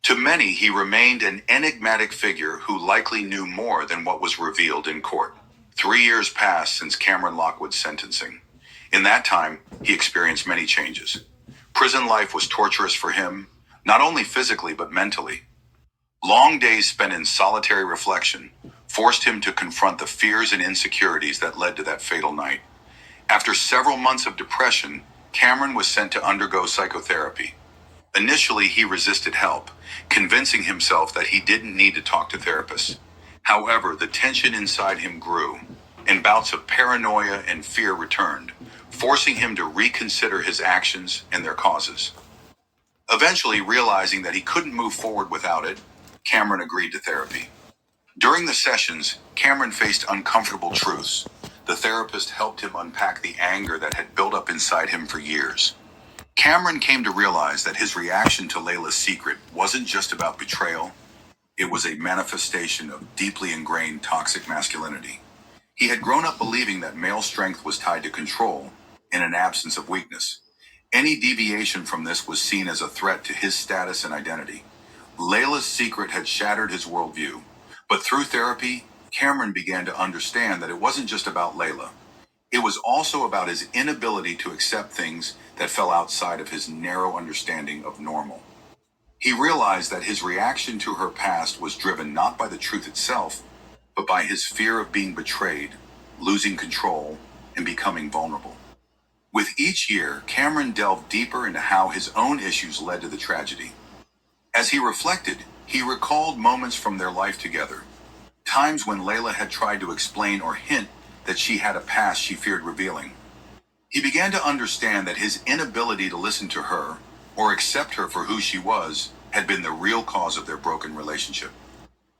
To many, he remained an enigmatic figure who likely knew more than what was revealed in court. 3 years passed since Cameron Lockwood's sentencing. In that time, he experienced many changes. Prison life was torturous for him, not only physically but mentally. Long days spent in solitary reflection forced him to confront the fears and insecurities that led to that fatal night. After several months of depression, Cameron was sent to undergo psychotherapy. Initially, he resisted help, convincing himself that he didn't need to talk to therapists. However, the tension inside him grew, and bouts of paranoia and fear returned, forcing him to reconsider his actions and their causes. Eventually, realizing that he couldn't move forward without it, Cameron agreed to therapy. During the sessions, Cameron faced uncomfortable truths. The therapist helped him unpack the anger that had built up inside him for years. Cameron came to realize that his reaction to Layla's secret wasn't just about betrayal. It was a manifestation of deeply ingrained toxic masculinity. He had grown up believing that male strength was tied to control in an absence of weakness. Any deviation from this was seen as a threat to his status and identity. Layla's secret had shattered his worldview, but through therapy, Cameron began to understand that it wasn't just about Layla. It was also about his inability to accept things that fell outside of his narrow understanding of normal. He realized that his reaction to her past was driven not by the truth itself, but by his fear of being betrayed, losing control, and becoming vulnerable. With each year, Cameron delved deeper into how his own issues led to the tragedy. As he reflected, he recalled moments from their life together, times when Layla had tried to explain or hint that she had a past she feared revealing. He began to understand that his inability to listen to her or accept her for who she was had been the real cause of their broken relationship.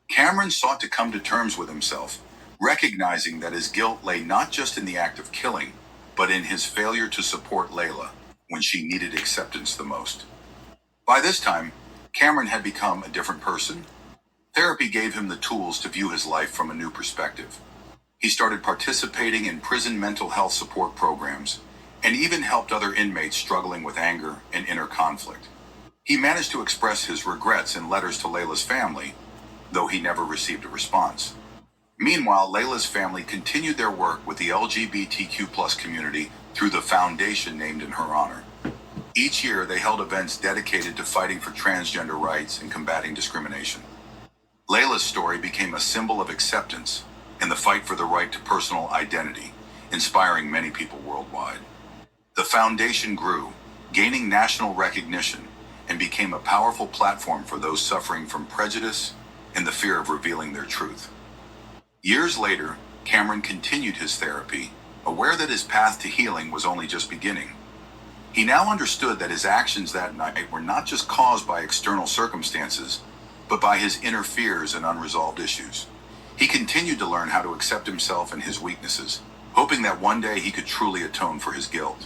Cameron sought to come to terms with himself, recognizing that his guilt lay not just in the act of killing, but in his failure to support Layla when she needed acceptance the most. By this time, Cameron had become a different person. Therapy gave him the tools to view his life from a new perspective. He started participating in prison mental health support programs and even helped other inmates struggling with anger and inner conflict. He managed to express his regrets in letters to Layla's family, though he never received a response. Meanwhile, Layla's family continued their work with the LGBTQ+ community through the foundation named in her honor. Each year, they held events dedicated to fighting for transgender rights and combating discrimination. Layla's story became a symbol of acceptance in the fight for the right to personal identity, inspiring many people worldwide. The foundation grew, gaining national recognition, and became a powerful platform for those suffering from prejudice and the fear of revealing their truth. Years later, Cameron continued his therapy, aware that his path to healing was only just beginning. He now understood that his actions that night were not just caused by external circumstances, but by his inner fears and unresolved issues. He continued to learn how to accept himself and his weaknesses, hoping that one day he could truly atone for his guilt.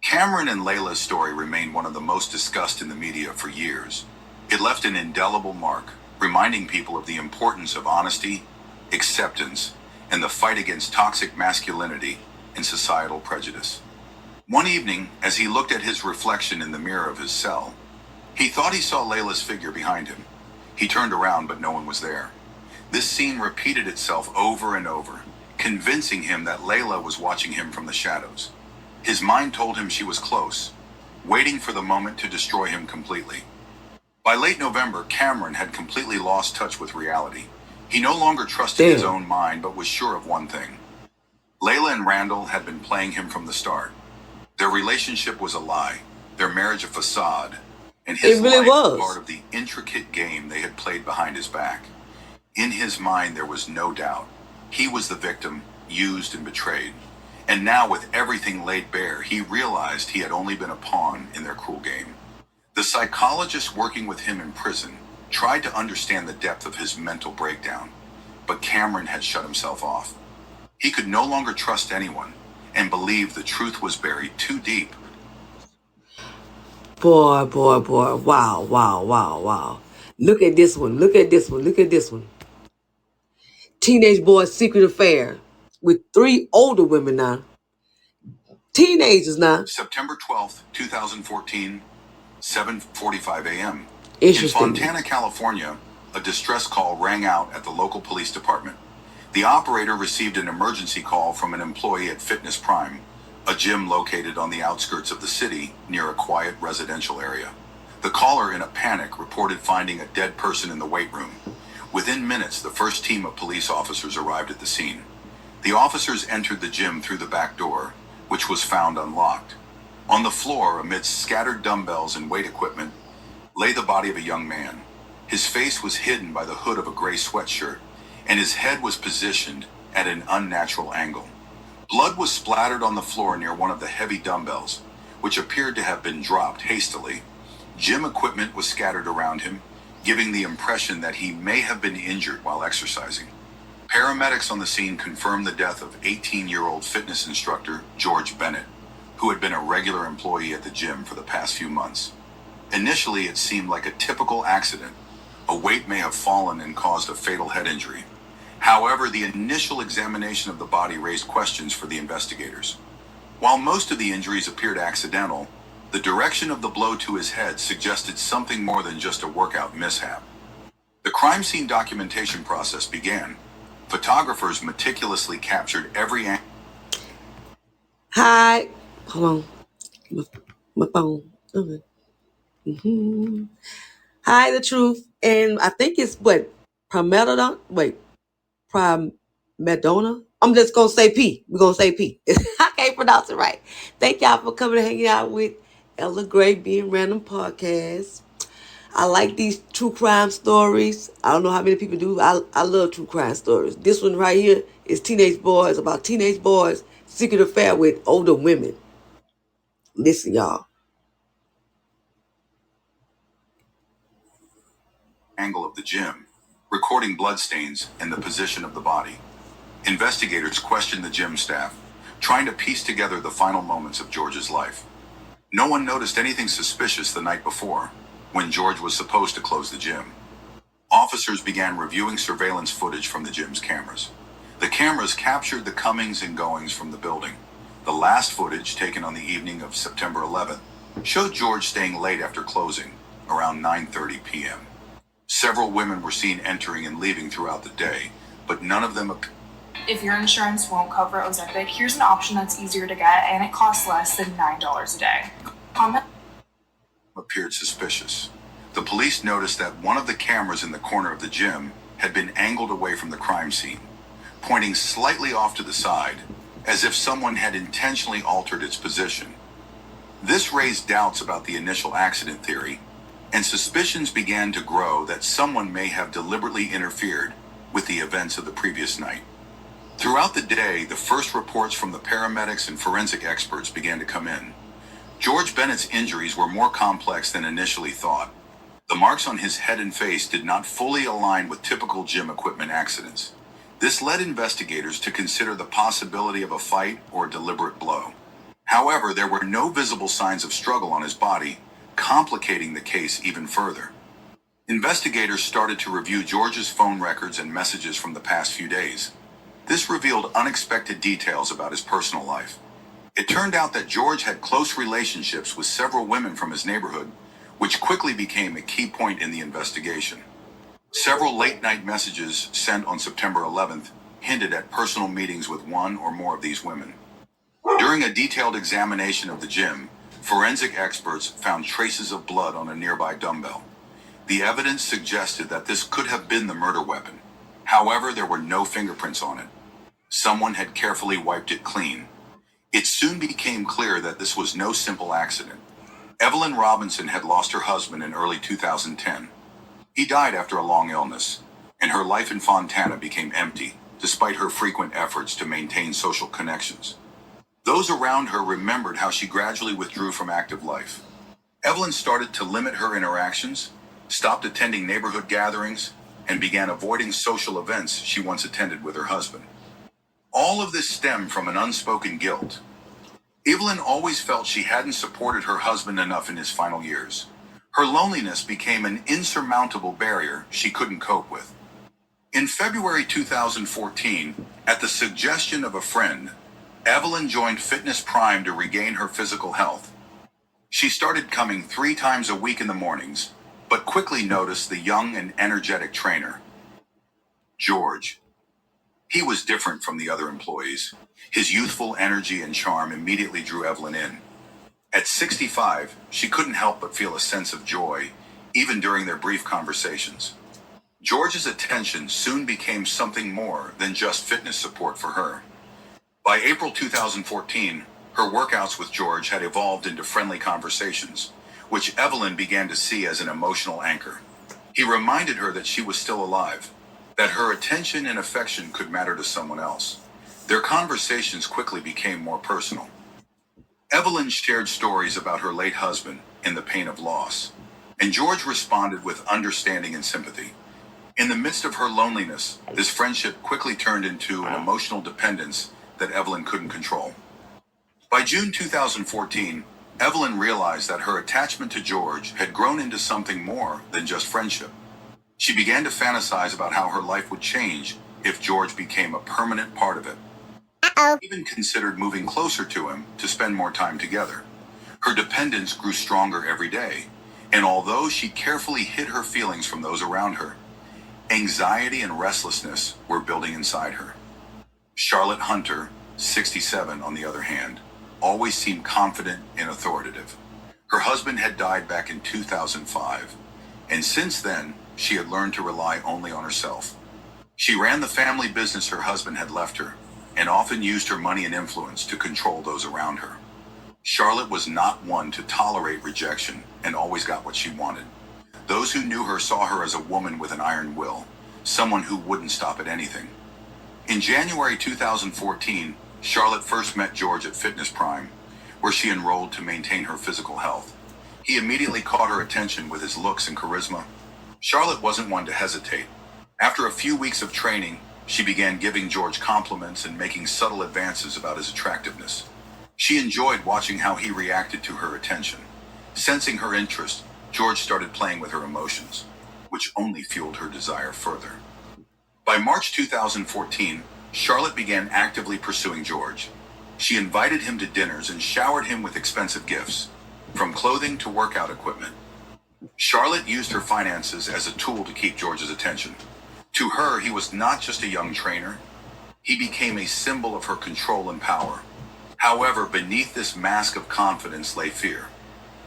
Cameron and Layla's story remained one of the most discussed in the media for years. It left an indelible mark, reminding people of the importance of honesty, acceptance, and the fight against toxic masculinity and societal prejudice. One evening, as he looked at his reflection in the mirror of his cell, he thought he saw Layla's figure behind him. He turned around, but no one was there. This scene repeated itself over and over, convincing him that Layla was watching him from the shadows. His mind told him she was close, waiting for the moment to destroy him completely. By late November, Cameron had completely lost touch with reality. He no longer trusted his own mind, but was sure of one thing. Layla and Randall had been playing him from the start. Their relationship was a lie, their marriage a facade, and his life part of the intricate game they had played behind his back. In his mind, there was no doubt. He was the victim, used and betrayed. And now, with everything laid bare, he realized he had only been a pawn in their cruel game. The psychologist working with him in prison tried to understand the depth of his mental breakdown, but Cameron had shut himself off. He could no longer trust anyone and believed the truth was buried too deep. Boy. Wow. Look at this one. Teenage boy's secret affair with 3 older women now. Teenagers now. September 12th, 2014, 7:45 a.m. Interesting. In Fontana, California, a distress call rang out at the local police department. The operator received an emergency call from an employee at Fitness Prime, a gym located on the outskirts of the city near a quiet residential area. The caller, in a panic, reported finding a dead person in the weight room. Within minutes, the first team of police officers arrived at the scene. The officers entered the gym through the back door, which was found unlocked. On the floor, amidst scattered dumbbells and weight equipment, lay the body of a young man. His face was hidden by the hood of a gray sweatshirt, and his head was positioned at an unnatural angle. Blood was splattered on the floor near one of the heavy dumbbells, which appeared to have been dropped hastily. Gym equipment was scattered around him, giving the impression that he may have been injured while exercising. Paramedics on the scene confirmed the death of 18-year-old fitness instructor George Bennett, who had been a regular employee at the gym for the past few months. Initially, it seemed like a typical accident. A weight may have fallen and caused a fatal head injury. However, the initial examination of the body raised questions for the investigators. While most of the injuries appeared accidental, the direction of the blow to his head suggested something more than just a workout mishap. The crime scene documentation process began. Photographers meticulously captured every angle. Hi. Hold on. My phone. Okay. Hi, the truth. And I think it's Primedona? Primedona? I'm just going to say P. We're going to say P. I can't pronounce it right. Thank y'all for coming and hanging out with Ella Gray Being Random Podcast. I like these true crime stories. I don't know how many people do. I love true crime stories. This one right here is about teenage boys' secret affair with older women. Listen, y'all. Angle of the gym, recording bloodstains and the position of the body. Investigators questioned the gym staff, trying to piece together the final moments of George's life. No one noticed anything suspicious the night before, when George was supposed to close the gym. Officers began reviewing surveillance footage from the gym's cameras. The cameras captured the comings and goings from the building. The last footage, taken on the evening of September 11th, showed George staying late after closing, around 9:30 p.m. Several women were seen entering and leaving throughout the day, but none of them appeared. If your insurance won't cover Ozempic, here's an option that's easier to get and it costs less than $9 a day. Appeared suspicious. The police noticed that one of the cameras in the corner of the gym had been angled away from the crime scene, pointing slightly off to the side, as if someone had intentionally altered its position. This raised doubts about the initial accident theory, and suspicions began to grow that someone may have deliberately interfered with the events of the previous night. Throughout the day, the first reports from the paramedics and forensic experts began to come in. George Bennett's injuries were more complex than initially thought. The marks on his head and face did not fully align with typical gym equipment accidents. This led investigators to consider the possibility of a fight or a deliberate blow. However, there were no visible signs of struggle on his body, complicating the case even further. Investigators started to review George's phone records and messages from the past few days. This revealed unexpected details about his personal life. It turned out that George had close relationships with several women from his neighborhood, which quickly became a key point in the investigation. Several late-night messages sent on September 11th hinted at personal meetings with one or more of these women. During a detailed examination of the gym, forensic experts found traces of blood on a nearby dumbbell. The evidence suggested that this could have been the murder weapon. However, there were no fingerprints on it. Someone had carefully wiped it clean. It soon became clear that this was no simple accident. Evelyn Robinson had lost her husband in early 2010. He died after a long illness, and her life in Fontana became empty, despite her frequent efforts to maintain social connections. Those around her remembered how she gradually withdrew from active life. Evelyn started to limit her interactions, stopped attending neighborhood gatherings, and began avoiding social events she once attended with her husband. All of this stemmed from an unspoken guilt. Evelyn always felt she hadn't supported her husband enough in his final years. Her loneliness became an insurmountable barrier she couldn't cope with. In February 2014, at the suggestion of a friend, Evelyn joined Fitness Prime to regain her physical health. She started coming 3 times a week in the mornings, but quickly noticed the young and energetic trainer, George. He was different from the other employees. His youthful energy and charm immediately drew Evelyn in. At 65, she couldn't help but feel a sense of joy, even during their brief conversations. George's attention soon became something more than just fitness support for her. By April 2014, her workouts with George had evolved into friendly conversations, which Evelyn began to see as an emotional anchor. He reminded her that she was still alive, that her attention and affection could matter to someone else. Their conversations quickly became more personal. Evelyn shared stories about her late husband and the pain of loss, and George responded with understanding and sympathy. In the midst of her loneliness, this friendship quickly turned into an emotional dependence that Evelyn couldn't control. By June 2014, Evelyn realized that her attachment to George had grown into something more than just friendship. She began to fantasize about how her life would change if George became a permanent part of it. She even considered moving closer to him to spend more time together. Her dependence grew stronger every day, and although she carefully hid her feelings from those around her, anxiety and restlessness were building inside her. Charlotte Hunter, 67, on the other hand, always seemed confident and authoritative. Her husband had died back in 2005, and since then, she had learned to rely only on herself. She ran the family business her husband had left her, and often used her money and influence to control those around her. Charlotte was not one to tolerate rejection and always got what she wanted. Those who knew her saw her as a woman with an iron will, someone who wouldn't stop at anything. In January 2014, Charlotte first met George at Fitness Prime, where she enrolled to maintain her physical health. He immediately caught her attention with his looks and charisma. Charlotte wasn't one to hesitate. After a few weeks of training, she began giving George compliments and making subtle advances about his attractiveness. She enjoyed watching how he reacted to her attention. Sensing her interest, George started playing with her emotions, which only fueled her desire further. By March 2014, Charlotte began actively pursuing George. She invited him to dinners and showered him with expensive gifts, from clothing to workout equipment. Charlotte used her finances as a tool to keep George's attention. To her, he was not just a young trainer. He became a symbol of her control and power. However, beneath this mask of confidence lay fear.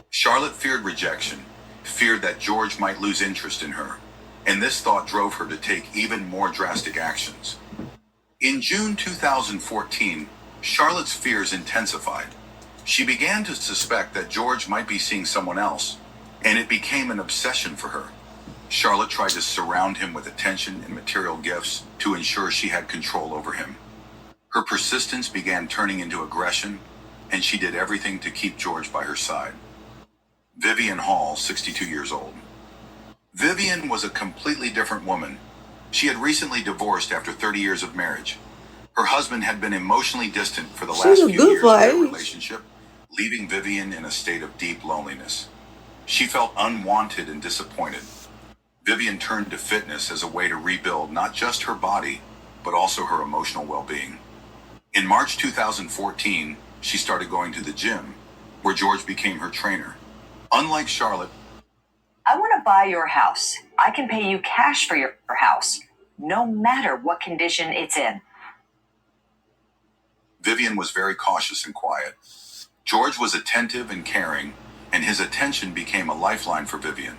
Charlotte feared rejection, feared that George might lose interest in her, and this thought drove her to take even more drastic actions. In June 2014, Charlotte's fears intensified. She began to suspect that George might be seeing someone else, and it became an obsession for her. Charlotte tried to surround him with attention and material gifts to ensure she had control over him. Her persistence began turning into aggression, and she did everything to keep George by her side. Vivian Hall, 62 years old. Vivian was a completely different woman. She had recently divorced after 30 years of marriage. Her husband had been emotionally distant for the last few years of their relationship, leaving Vivian in a state of deep loneliness. She felt unwanted and disappointed. Vivian turned to fitness as a way to rebuild not just her body, but also her emotional well-being. In March 2014, she started going to the gym, where George became her trainer. Unlike Charlotte, I want to buy your house. I can pay you cash for your house, no matter what condition it's in. Vivian was very cautious and quiet. George was attentive and caring, and his attention became a lifeline for Vivian.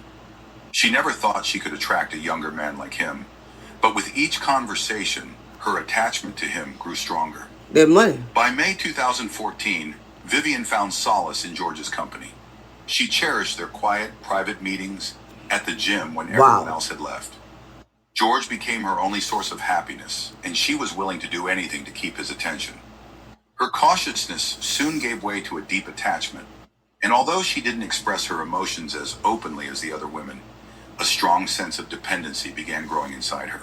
She never thought she could attract a younger man like him, but with each conversation, her attachment to him grew stronger. Their money. By May 2014, Vivian found solace in George's company. She cherished their quiet, private meetings at the gym when everyone else had left. George became her only source of happiness, and she was willing to do anything to keep his attention. Her cautiousness soon gave way to a deep attachment, and although she didn't express her emotions as openly as the other women, a strong sense of dependency began growing inside her.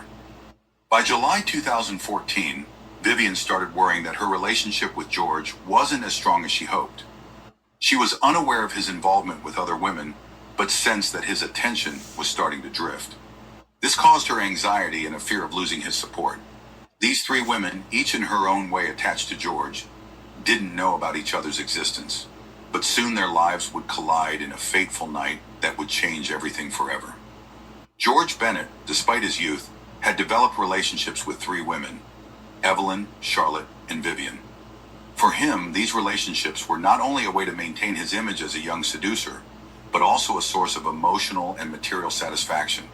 By July 2014, Vivian started worrying that her relationship with George wasn't as strong as she hoped. She was unaware of his involvement with other women, but sensed that his attention was starting to drift. This caused her anxiety and a fear of losing his support. These three women, each in her own way attached to George, didn't know about each other's existence, but soon their lives would collide in a fateful night that would change everything forever. George Bennett, despite his youth, had developed relationships with three women: Evelyn, Charlotte, and Vivian. For him, these relationships were not only a way to maintain his image as a young seducer, but also a source of emotional and material satisfaction.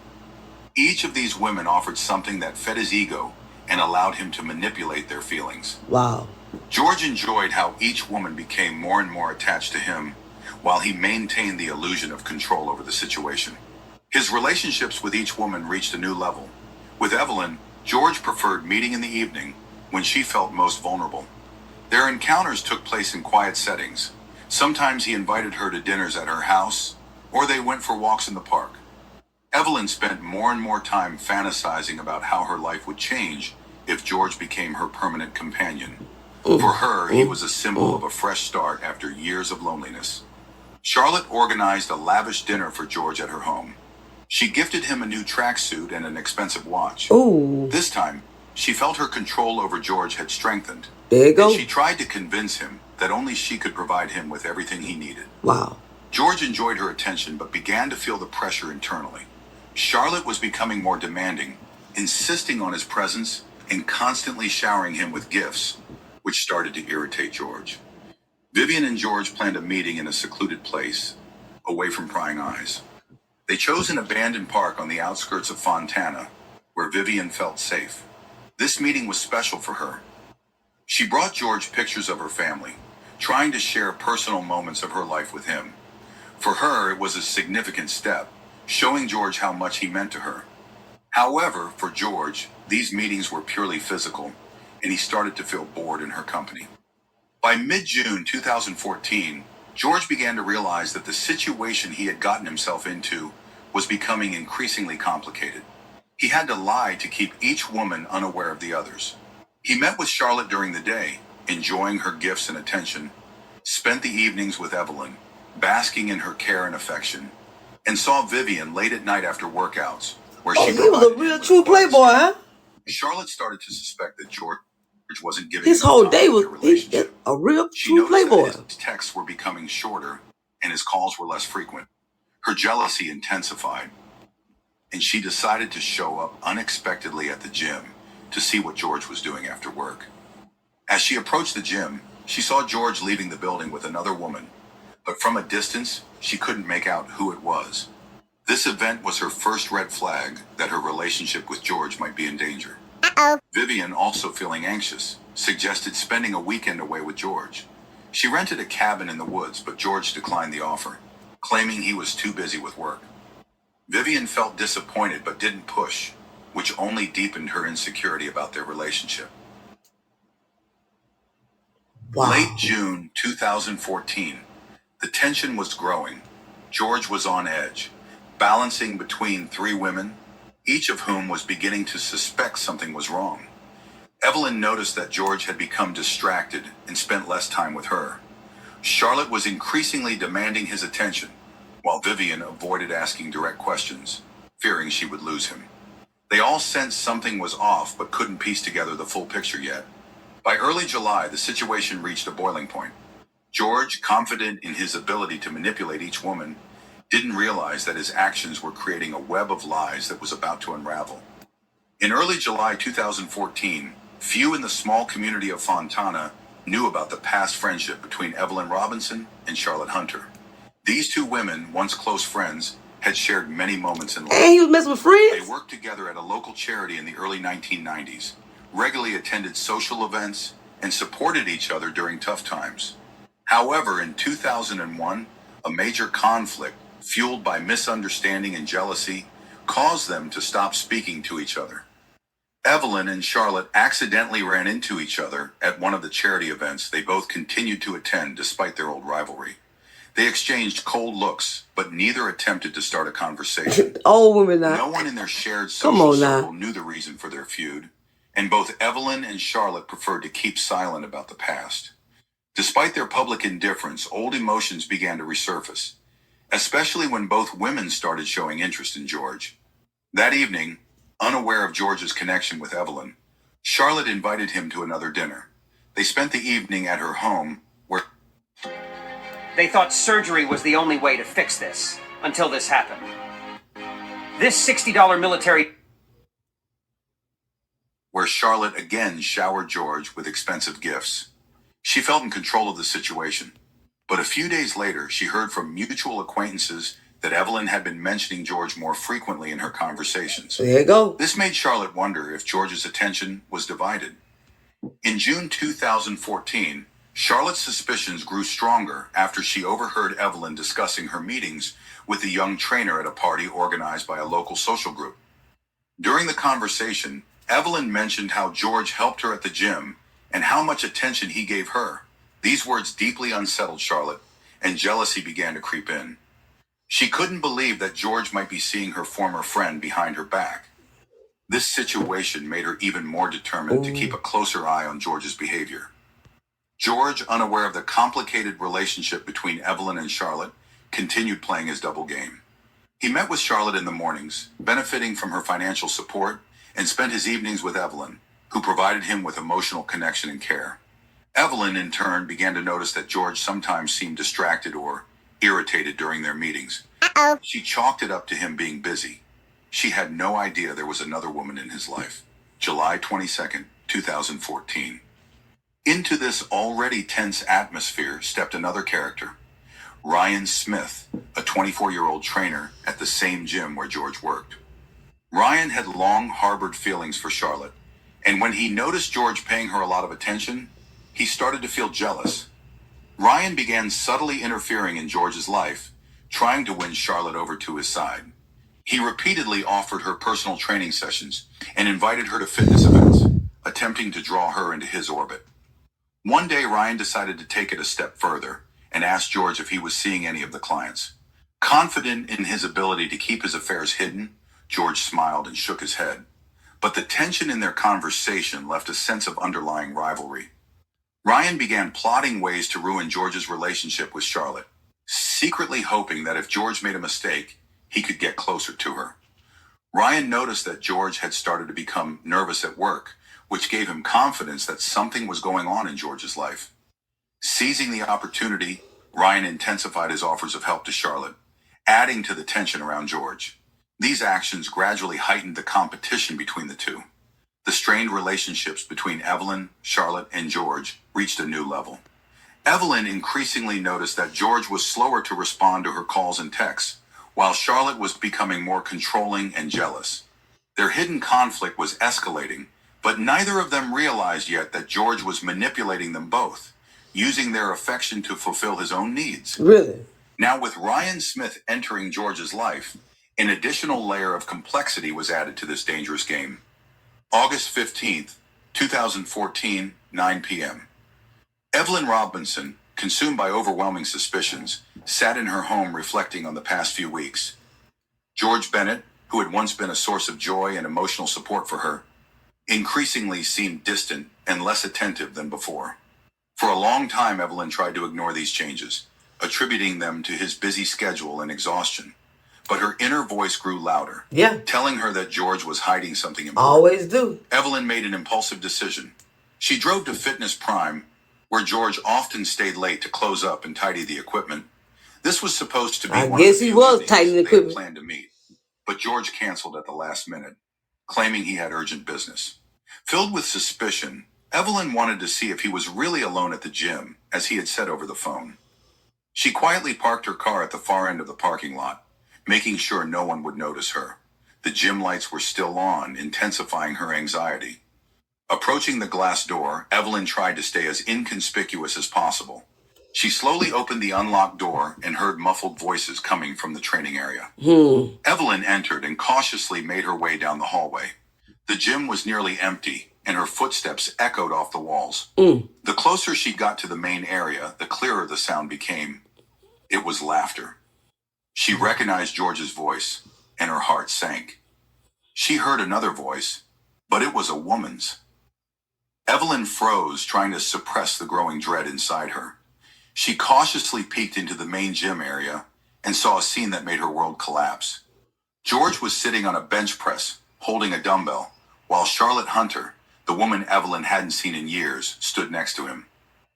Each of these women offered something that fed his ego and allowed him to manipulate their feelings. Wow. George enjoyed how each woman became more and more attached to him, while he maintained the illusion of control over the situation. His relationships with each woman reached a new level. With Evelyn, George preferred meeting in the evening when she felt most vulnerable. Their encounters took place in quiet settings. Sometimes he invited her to dinners at her house, or they went for walks in the park. Evelyn spent more and more time fantasizing about how her life would change if George became her permanent companion. For her, he was a symbol of a fresh start after years of loneliness. Charlotte organized a lavish dinner for George at her home. She gifted him a new tracksuit and an expensive watch. Ooh. This time, she felt her control over George had strengthened. There you go. And she tried to convince him that only she could provide him with everything he needed. Wow. George enjoyed her attention, but began to feel the pressure internally. Charlotte was becoming more demanding, insisting on his presence and constantly showering him with gifts, which started to irritate George. Vivian and George planned a meeting in a secluded place, away from prying eyes. They chose an abandoned park on the outskirts of Fontana, where Vivian felt safe. This meeting was special for her. She brought George pictures of her family, trying to share personal moments of her life with him. For her, it was a significant step, showing George how much he meant to her. However, for George, these meetings were purely physical, and he started to feel bored in her company. By mid-June 2014, George began to realize that the situation he had gotten himself into was becoming increasingly complicated. He had to lie to keep each woman unaware of the others. He met with Charlotte during the day, enjoying her gifts and attention, spent the evenings with Evelyn, basking in her care and affection, and saw Vivian late at night after workouts, where she he was a real true playboy, huh? Charlotte started to suspect that George wasn't giving his whole day was a real true playboy. His texts were becoming shorter and his calls were less frequent. Her jealousy intensified, and she decided to show up unexpectedly at the gym to see what George was doing after work. As she approached the gym, she saw George leaving the building with another woman, but from a distance, she couldn't make out who it was. This event was her first red flag that her relationship with George might be in danger. Vivian, also feeling anxious, suggested spending a weekend away with George. She rented a cabin in the woods, but George declined the offer, claiming he was too busy with work. Vivian felt disappointed but didn't push, which only deepened her insecurity about their relationship. Wow. Late June 2014, the tension was growing. George was on edge, balancing between three women, each of whom was beginning to suspect something was wrong. Evelyn noticed that George had become distracted and spent less time with her. Charlotte was increasingly demanding his attention, while Vivian avoided asking direct questions, fearing she would lose him. They all sensed something was off but couldn't piece together the full picture yet. By early July, the situation reached a boiling point. George, confident in his ability to manipulate each woman, didn't realize that his actions were creating a web of lies that was about to unravel. In early July 2014, few in the small community of Fontana knew about the past friendship between Evelyn Robinson and Charlotte Hunter. These two women, once close friends, had shared many moments in life. And he was messing with friends? They worked together at a local charity in the early 1990s, regularly attended social events, and supported each other during tough times. However, in 2001, a major conflict, fueled by misunderstanding and jealousy, caused them to stop speaking to each other. Evelyn and Charlotte accidentally ran into each other at one of the charity events they both continued to attend despite their old rivalry. They exchanged cold looks, but neither attempted to start a conversation. Old women now. No one in their shared social circle knew the reason for their feud, and both Evelyn and Charlotte preferred to keep silent about the past. Despite their public indifference, old emotions began to resurface, especially when both women started showing interest in George. That evening, unaware of George's connection with Evelyn, Charlotte invited him to another dinner. They spent the evening at her home, where They thought surgery was the only way to fix this, until this happened. This $60 military... where Charlotte again showered George with expensive gifts. She felt in control of the situation, but a few days later, she heard from mutual acquaintances that Evelyn had been mentioning George more frequently in her conversations. There you go. This made Charlotte wonder if George's attention was divided. In June 2014, Charlotte's suspicions grew stronger after she overheard Evelyn discussing her meetings with a young trainer at a party organized by a local social group. During the conversation, Evelyn mentioned how George helped her at the gym and how much attention he gave her. These words deeply unsettled Charlotte, and jealousy began to creep in. She couldn't believe that George might be seeing her former friend behind her back. This situation made her even more determined to keep a closer eye on George's behavior. George, unaware of the complicated relationship between Evelyn and Charlotte, continued playing his double game. He met with Charlotte in the mornings, benefiting from her financial support, and spent his evenings with Evelyn, who provided him with emotional connection and care. Evelyn, in turn, began to notice that George sometimes seemed distracted or irritated during their meetings. She chalked it up to him being busy. She had no idea there was another woman in his life. July 22nd, 2014. Into this already tense atmosphere stepped another character, Ryan Smith, a 24-year-old trainer at the same gym where George worked. Ryan had long harbored feelings for Charlotte, and when he noticed George paying her a lot of attention, he started to feel jealous. Ryan began subtly interfering in George's life, trying to win Charlotte over to his side. He repeatedly offered her personal training sessions and invited her to fitness events, attempting to draw her into his orbit. One day, Ryan decided to take it a step further and asked George if he was seeing any of the clients. Confident in his ability to keep his affairs hidden, George smiled and shook his head. But the tension in their conversation left a sense of underlying rivalry. Ryan began plotting ways to ruin George's relationship with Charlotte, secretly hoping that if George made a mistake, he could get closer to her. Ryan noticed that George had started to become nervous at work, which gave him confidence that something was going on in George's life. Seizing the opportunity, Ryan intensified his offers of help to Charlotte, adding to the tension around George. These actions gradually heightened the competition between the two. The strained relationships between Evelyn, Charlotte, and George reached a new level. Evelyn increasingly noticed that George was slower to respond to her calls and texts, while Charlotte was becoming more controlling and jealous. Their hidden conflict was escalating, but neither of them realized yet that George was manipulating them both, using their affection to fulfill his own needs. Really? Now, with Ryan Smith entering George's life, an additional layer of complexity was added to this dangerous game. August 15th, 2014, 9 p.m. Evelyn Robinson, consumed by overwhelming suspicions, sat in her home reflecting on the past few weeks. George Bennett, who had once been a source of joy and emotional support for her, increasingly seemed distant and less attentive than before. For a long time, Evelyn tried to ignore these changes, attributing them to his busy schedule and exhaustion. But her inner voice grew louder, telling her that George was hiding something important. Always do. Evelyn made an impulsive decision. She drove to Fitness Prime, where George often stayed late to close up and tidy the equipment. This was supposed to be one of the few evenings they had planned to meet, but George canceled at the last minute, claiming he had urgent business. Filled with suspicion, Evelyn wanted to see if he was really alone at the gym, as he had said over the phone. She quietly parked her car at the far end of the parking lot, making sure no one would notice her. The gym lights were still on, intensifying her anxiety. Approaching the glass door, Evelyn tried to stay as inconspicuous as possible. She slowly opened the unlocked door and heard muffled voices coming from the training area. Evelyn entered and cautiously made her way down the hallway. The gym was nearly empty, and her footsteps echoed off the walls. The closer she got to the main area, the clearer the sound became. It was laughter. She recognized George's voice, and her heart sank. She heard another voice, but it was a woman's. Evelyn froze, trying to suppress the growing dread inside her. She cautiously peeked into the main gym area and saw a scene that made her world collapse. George was sitting on a bench press, holding a dumbbell, while Charlotte Hunter, the woman Evelyn hadn't seen in years, stood next to him.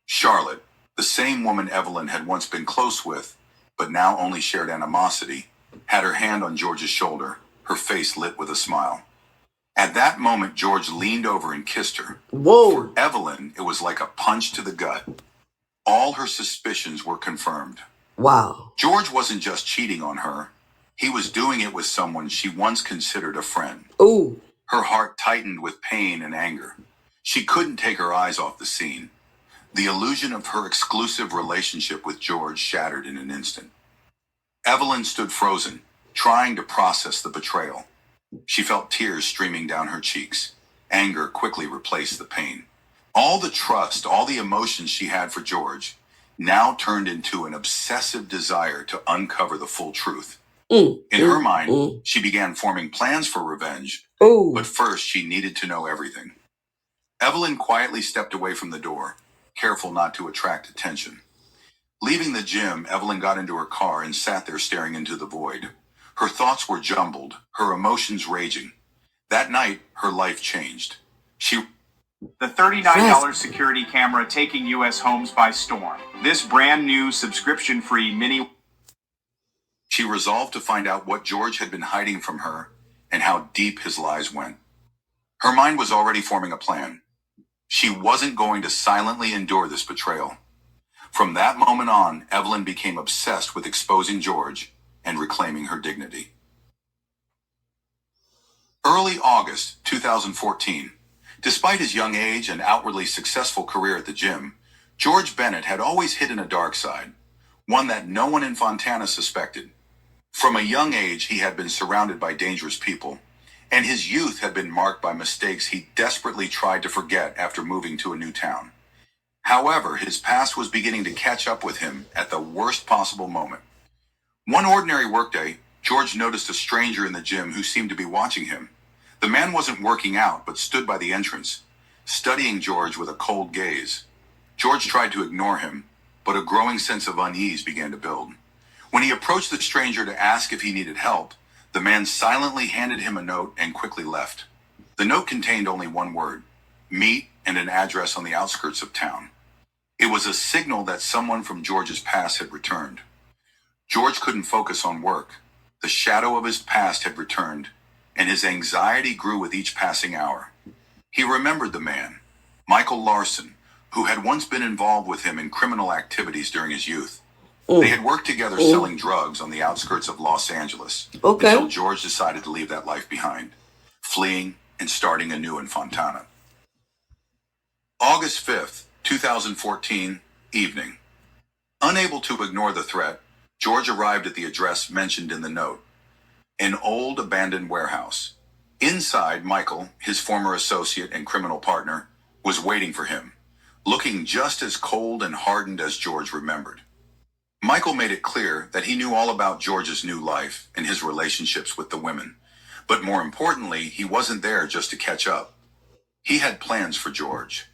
Charlotte, the same woman Evelyn had once been close with, but now only shared animosity, had her hand on George's shoulder, her face lit with a smile. At that moment, George leaned over and kissed her. For Evelyn, it was like a punch to the gut. All her suspicions were confirmed. Wow. George wasn't just cheating on her. He was doing it with someone she once considered a friend. Ooh. Her heart tightened with pain and anger. She couldn't take her eyes off the scene. The illusion of her exclusive relationship with George shattered in an instant. Evelyn stood frozen, trying to process the betrayal. She felt tears streaming down her cheeks. Anger quickly replaced the pain. All the trust, all the emotions she had for George, now turned into an obsessive desire to uncover the full truth. In her mind, she began forming plans for revenge, but first she needed to know everything. Evelyn quietly stepped away from the door, careful not to attract attention. Leaving the gym, Evelyn got into her car and sat there staring into the void. Her thoughts were jumbled, her emotions raging. That night, her life changed. The $39 security camera taking U.S. homes by storm. This brand new subscription-free mini... She resolved to find out what George had been hiding from her and how deep his lies went. Her mind was already forming a plan. She wasn't going to silently endure this betrayal. From that moment on, Evelyn became obsessed with exposing George and reclaiming her dignity. Early August 2014. Despite his young age and outwardly successful career at the gym, George Bennett had always hidden a dark side, one that no one in Fontana suspected. From a young age, he had been surrounded by dangerous people, and his youth had been marked by mistakes he desperately tried to forget after moving to a new town. However, his past was beginning to catch up with him at the worst possible moment. One ordinary workday, George noticed a stranger in the gym who seemed to be watching him. The man wasn't working out, but stood by the entrance, studying George with a cold gaze. George tried to ignore him, but a growing sense of unease began to build. When he approached the stranger to ask if he needed help, the man silently handed him a note and quickly left. The note contained only one word: meet, and an address on the outskirts of town. It was a signal that someone from George's past had returned. George couldn't focus on work. The shadow of his past had returned, and his anxiety grew with each passing hour. He remembered the man, Michael Larson, who had once been involved with him in criminal activities during his youth. They had worked together selling drugs on the outskirts of Los Angeles until George decided to leave that life behind, fleeing and starting anew in Fontana. August 5th, 2014, evening. Unable to ignore the threat, George arrived at the address mentioned in the note, an old abandoned warehouse. Inside, Michael, his former associate and criminal partner, was waiting for him, looking just as cold and hardened as George remembered. Michael made it clear that he knew all about George's new life and his relationships with the women. But more importantly, he wasn't there just to catch up. He had plans for George.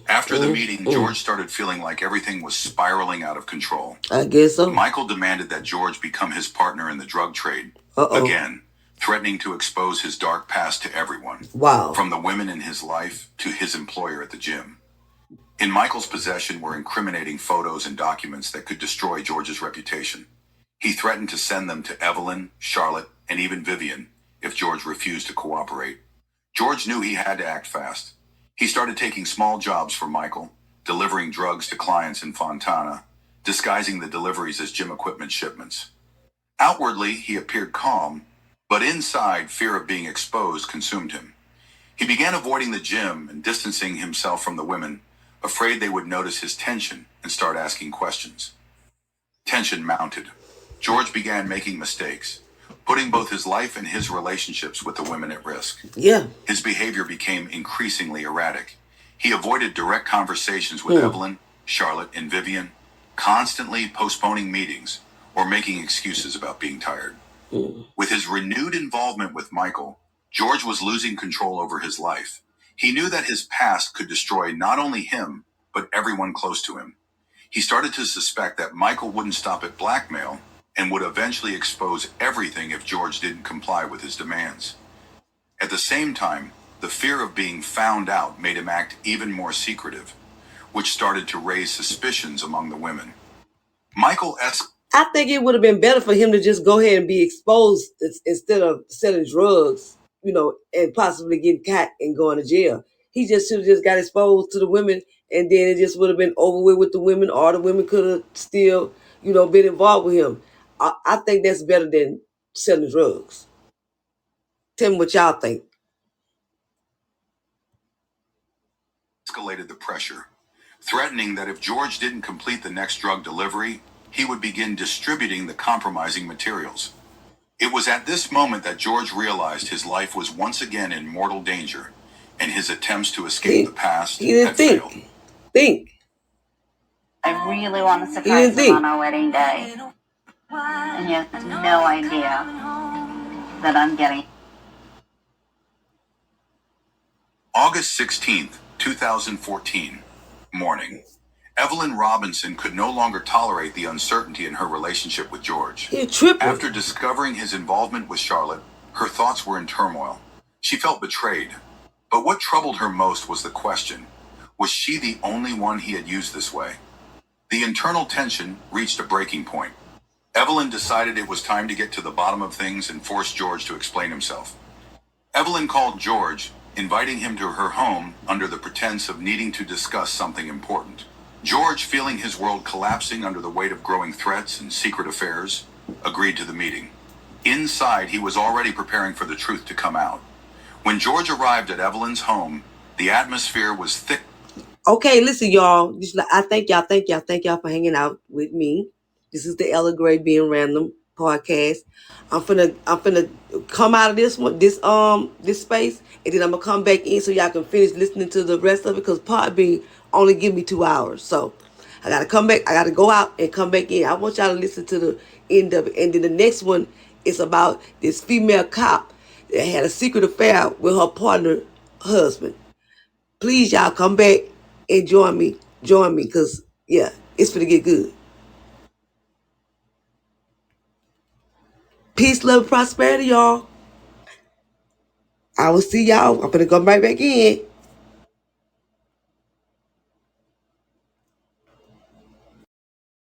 After the meeting, George started feeling like everything was spiraling out of control. I guess so. Michael demanded that George become his partner in the drug trade. Again, threatening to expose his dark past to everyone. Wow. From the women in his life to his employer at the gym. In Michael's possession were incriminating photos and documents that could destroy George's reputation. He threatened to send them to Evelyn, Charlotte, and even Vivian if George refused to cooperate. George knew he had to act fast. He started taking small jobs for Michael, delivering drugs to clients in Fontana, disguising the deliveries as gym equipment shipments. Outwardly, he appeared calm, but inside, fear of being exposed consumed him. He began avoiding the gym and distancing himself from the women, afraid they would notice his tension and start asking questions. Tension mounted. George began making mistakes, putting both his life and his relationships with the women at risk. Yeah. His behavior became increasingly erratic. He avoided direct conversations with Evelyn, Charlotte, and Vivian, constantly postponing meetings or making excuses about being tired. With his renewed involvement with Michael, George was losing control over his life. He knew that his past could destroy not only him, but everyone close to him. He started to suspect that Michael wouldn't stop at blackmail and would eventually expose everything if George didn't comply with his demands. At the same time, the fear of being found out made him act even more secretive, which started to raise suspicions among the women. I think it would have been better for him to just go ahead and be exposed instead of selling drugs, and possibly getting caught and going to jail. He just should have just got exposed to the women, and then it just would have been over with the women, or the women could have still, been involved with him. I think that's better than selling drugs. Tell me what y'all think. Escalated the pressure, threatening that if George didn't complete the next drug delivery, he would begin distributing the compromising materials. It was at this moment that George realized his life was once again in mortal danger, and his attempts to escape the past had failed. I really want to surprise him on our wedding day. And he has no idea that I'm getting. August 16th, 2014, morning. Evelyn Robinson could no longer tolerate the uncertainty in her relationship with George. After discovering his involvement with Charlotte, her thoughts were in turmoil. She felt betrayed. But what troubled her most was the question, was she the only one he had used this way? The internal tension reached a breaking point. Evelyn decided it was time to get to the bottom of things and force George to explain himself. Evelyn called George, inviting him to her home under the pretense of needing to discuss something important. George, feeling his world collapsing under the weight of growing threats and secret affairs, agreed to the meeting. Inside, he was already preparing for the truth to come out. When George arrived at Evelyn's home, the atmosphere was thick. Okay, listen, y'all. I thank y'all for hanging out with me. This is the Ella Gray Being Random podcast. I'm finna come out of this one, this space, and then I'm gonna come back in so y'all can finish listening to the rest of it, because Podbean only give me 2 hours. So I gotta come back, I gotta go out and come back in. I want y'all to listen to the end of it. And then the next one is about this female cop that had a secret affair with her partner husband. Please, y'all, come back and join me, because yeah, it's gonna get good. Peace, love, and prosperity, y'all. I will see y'all. I'm gonna come right back in.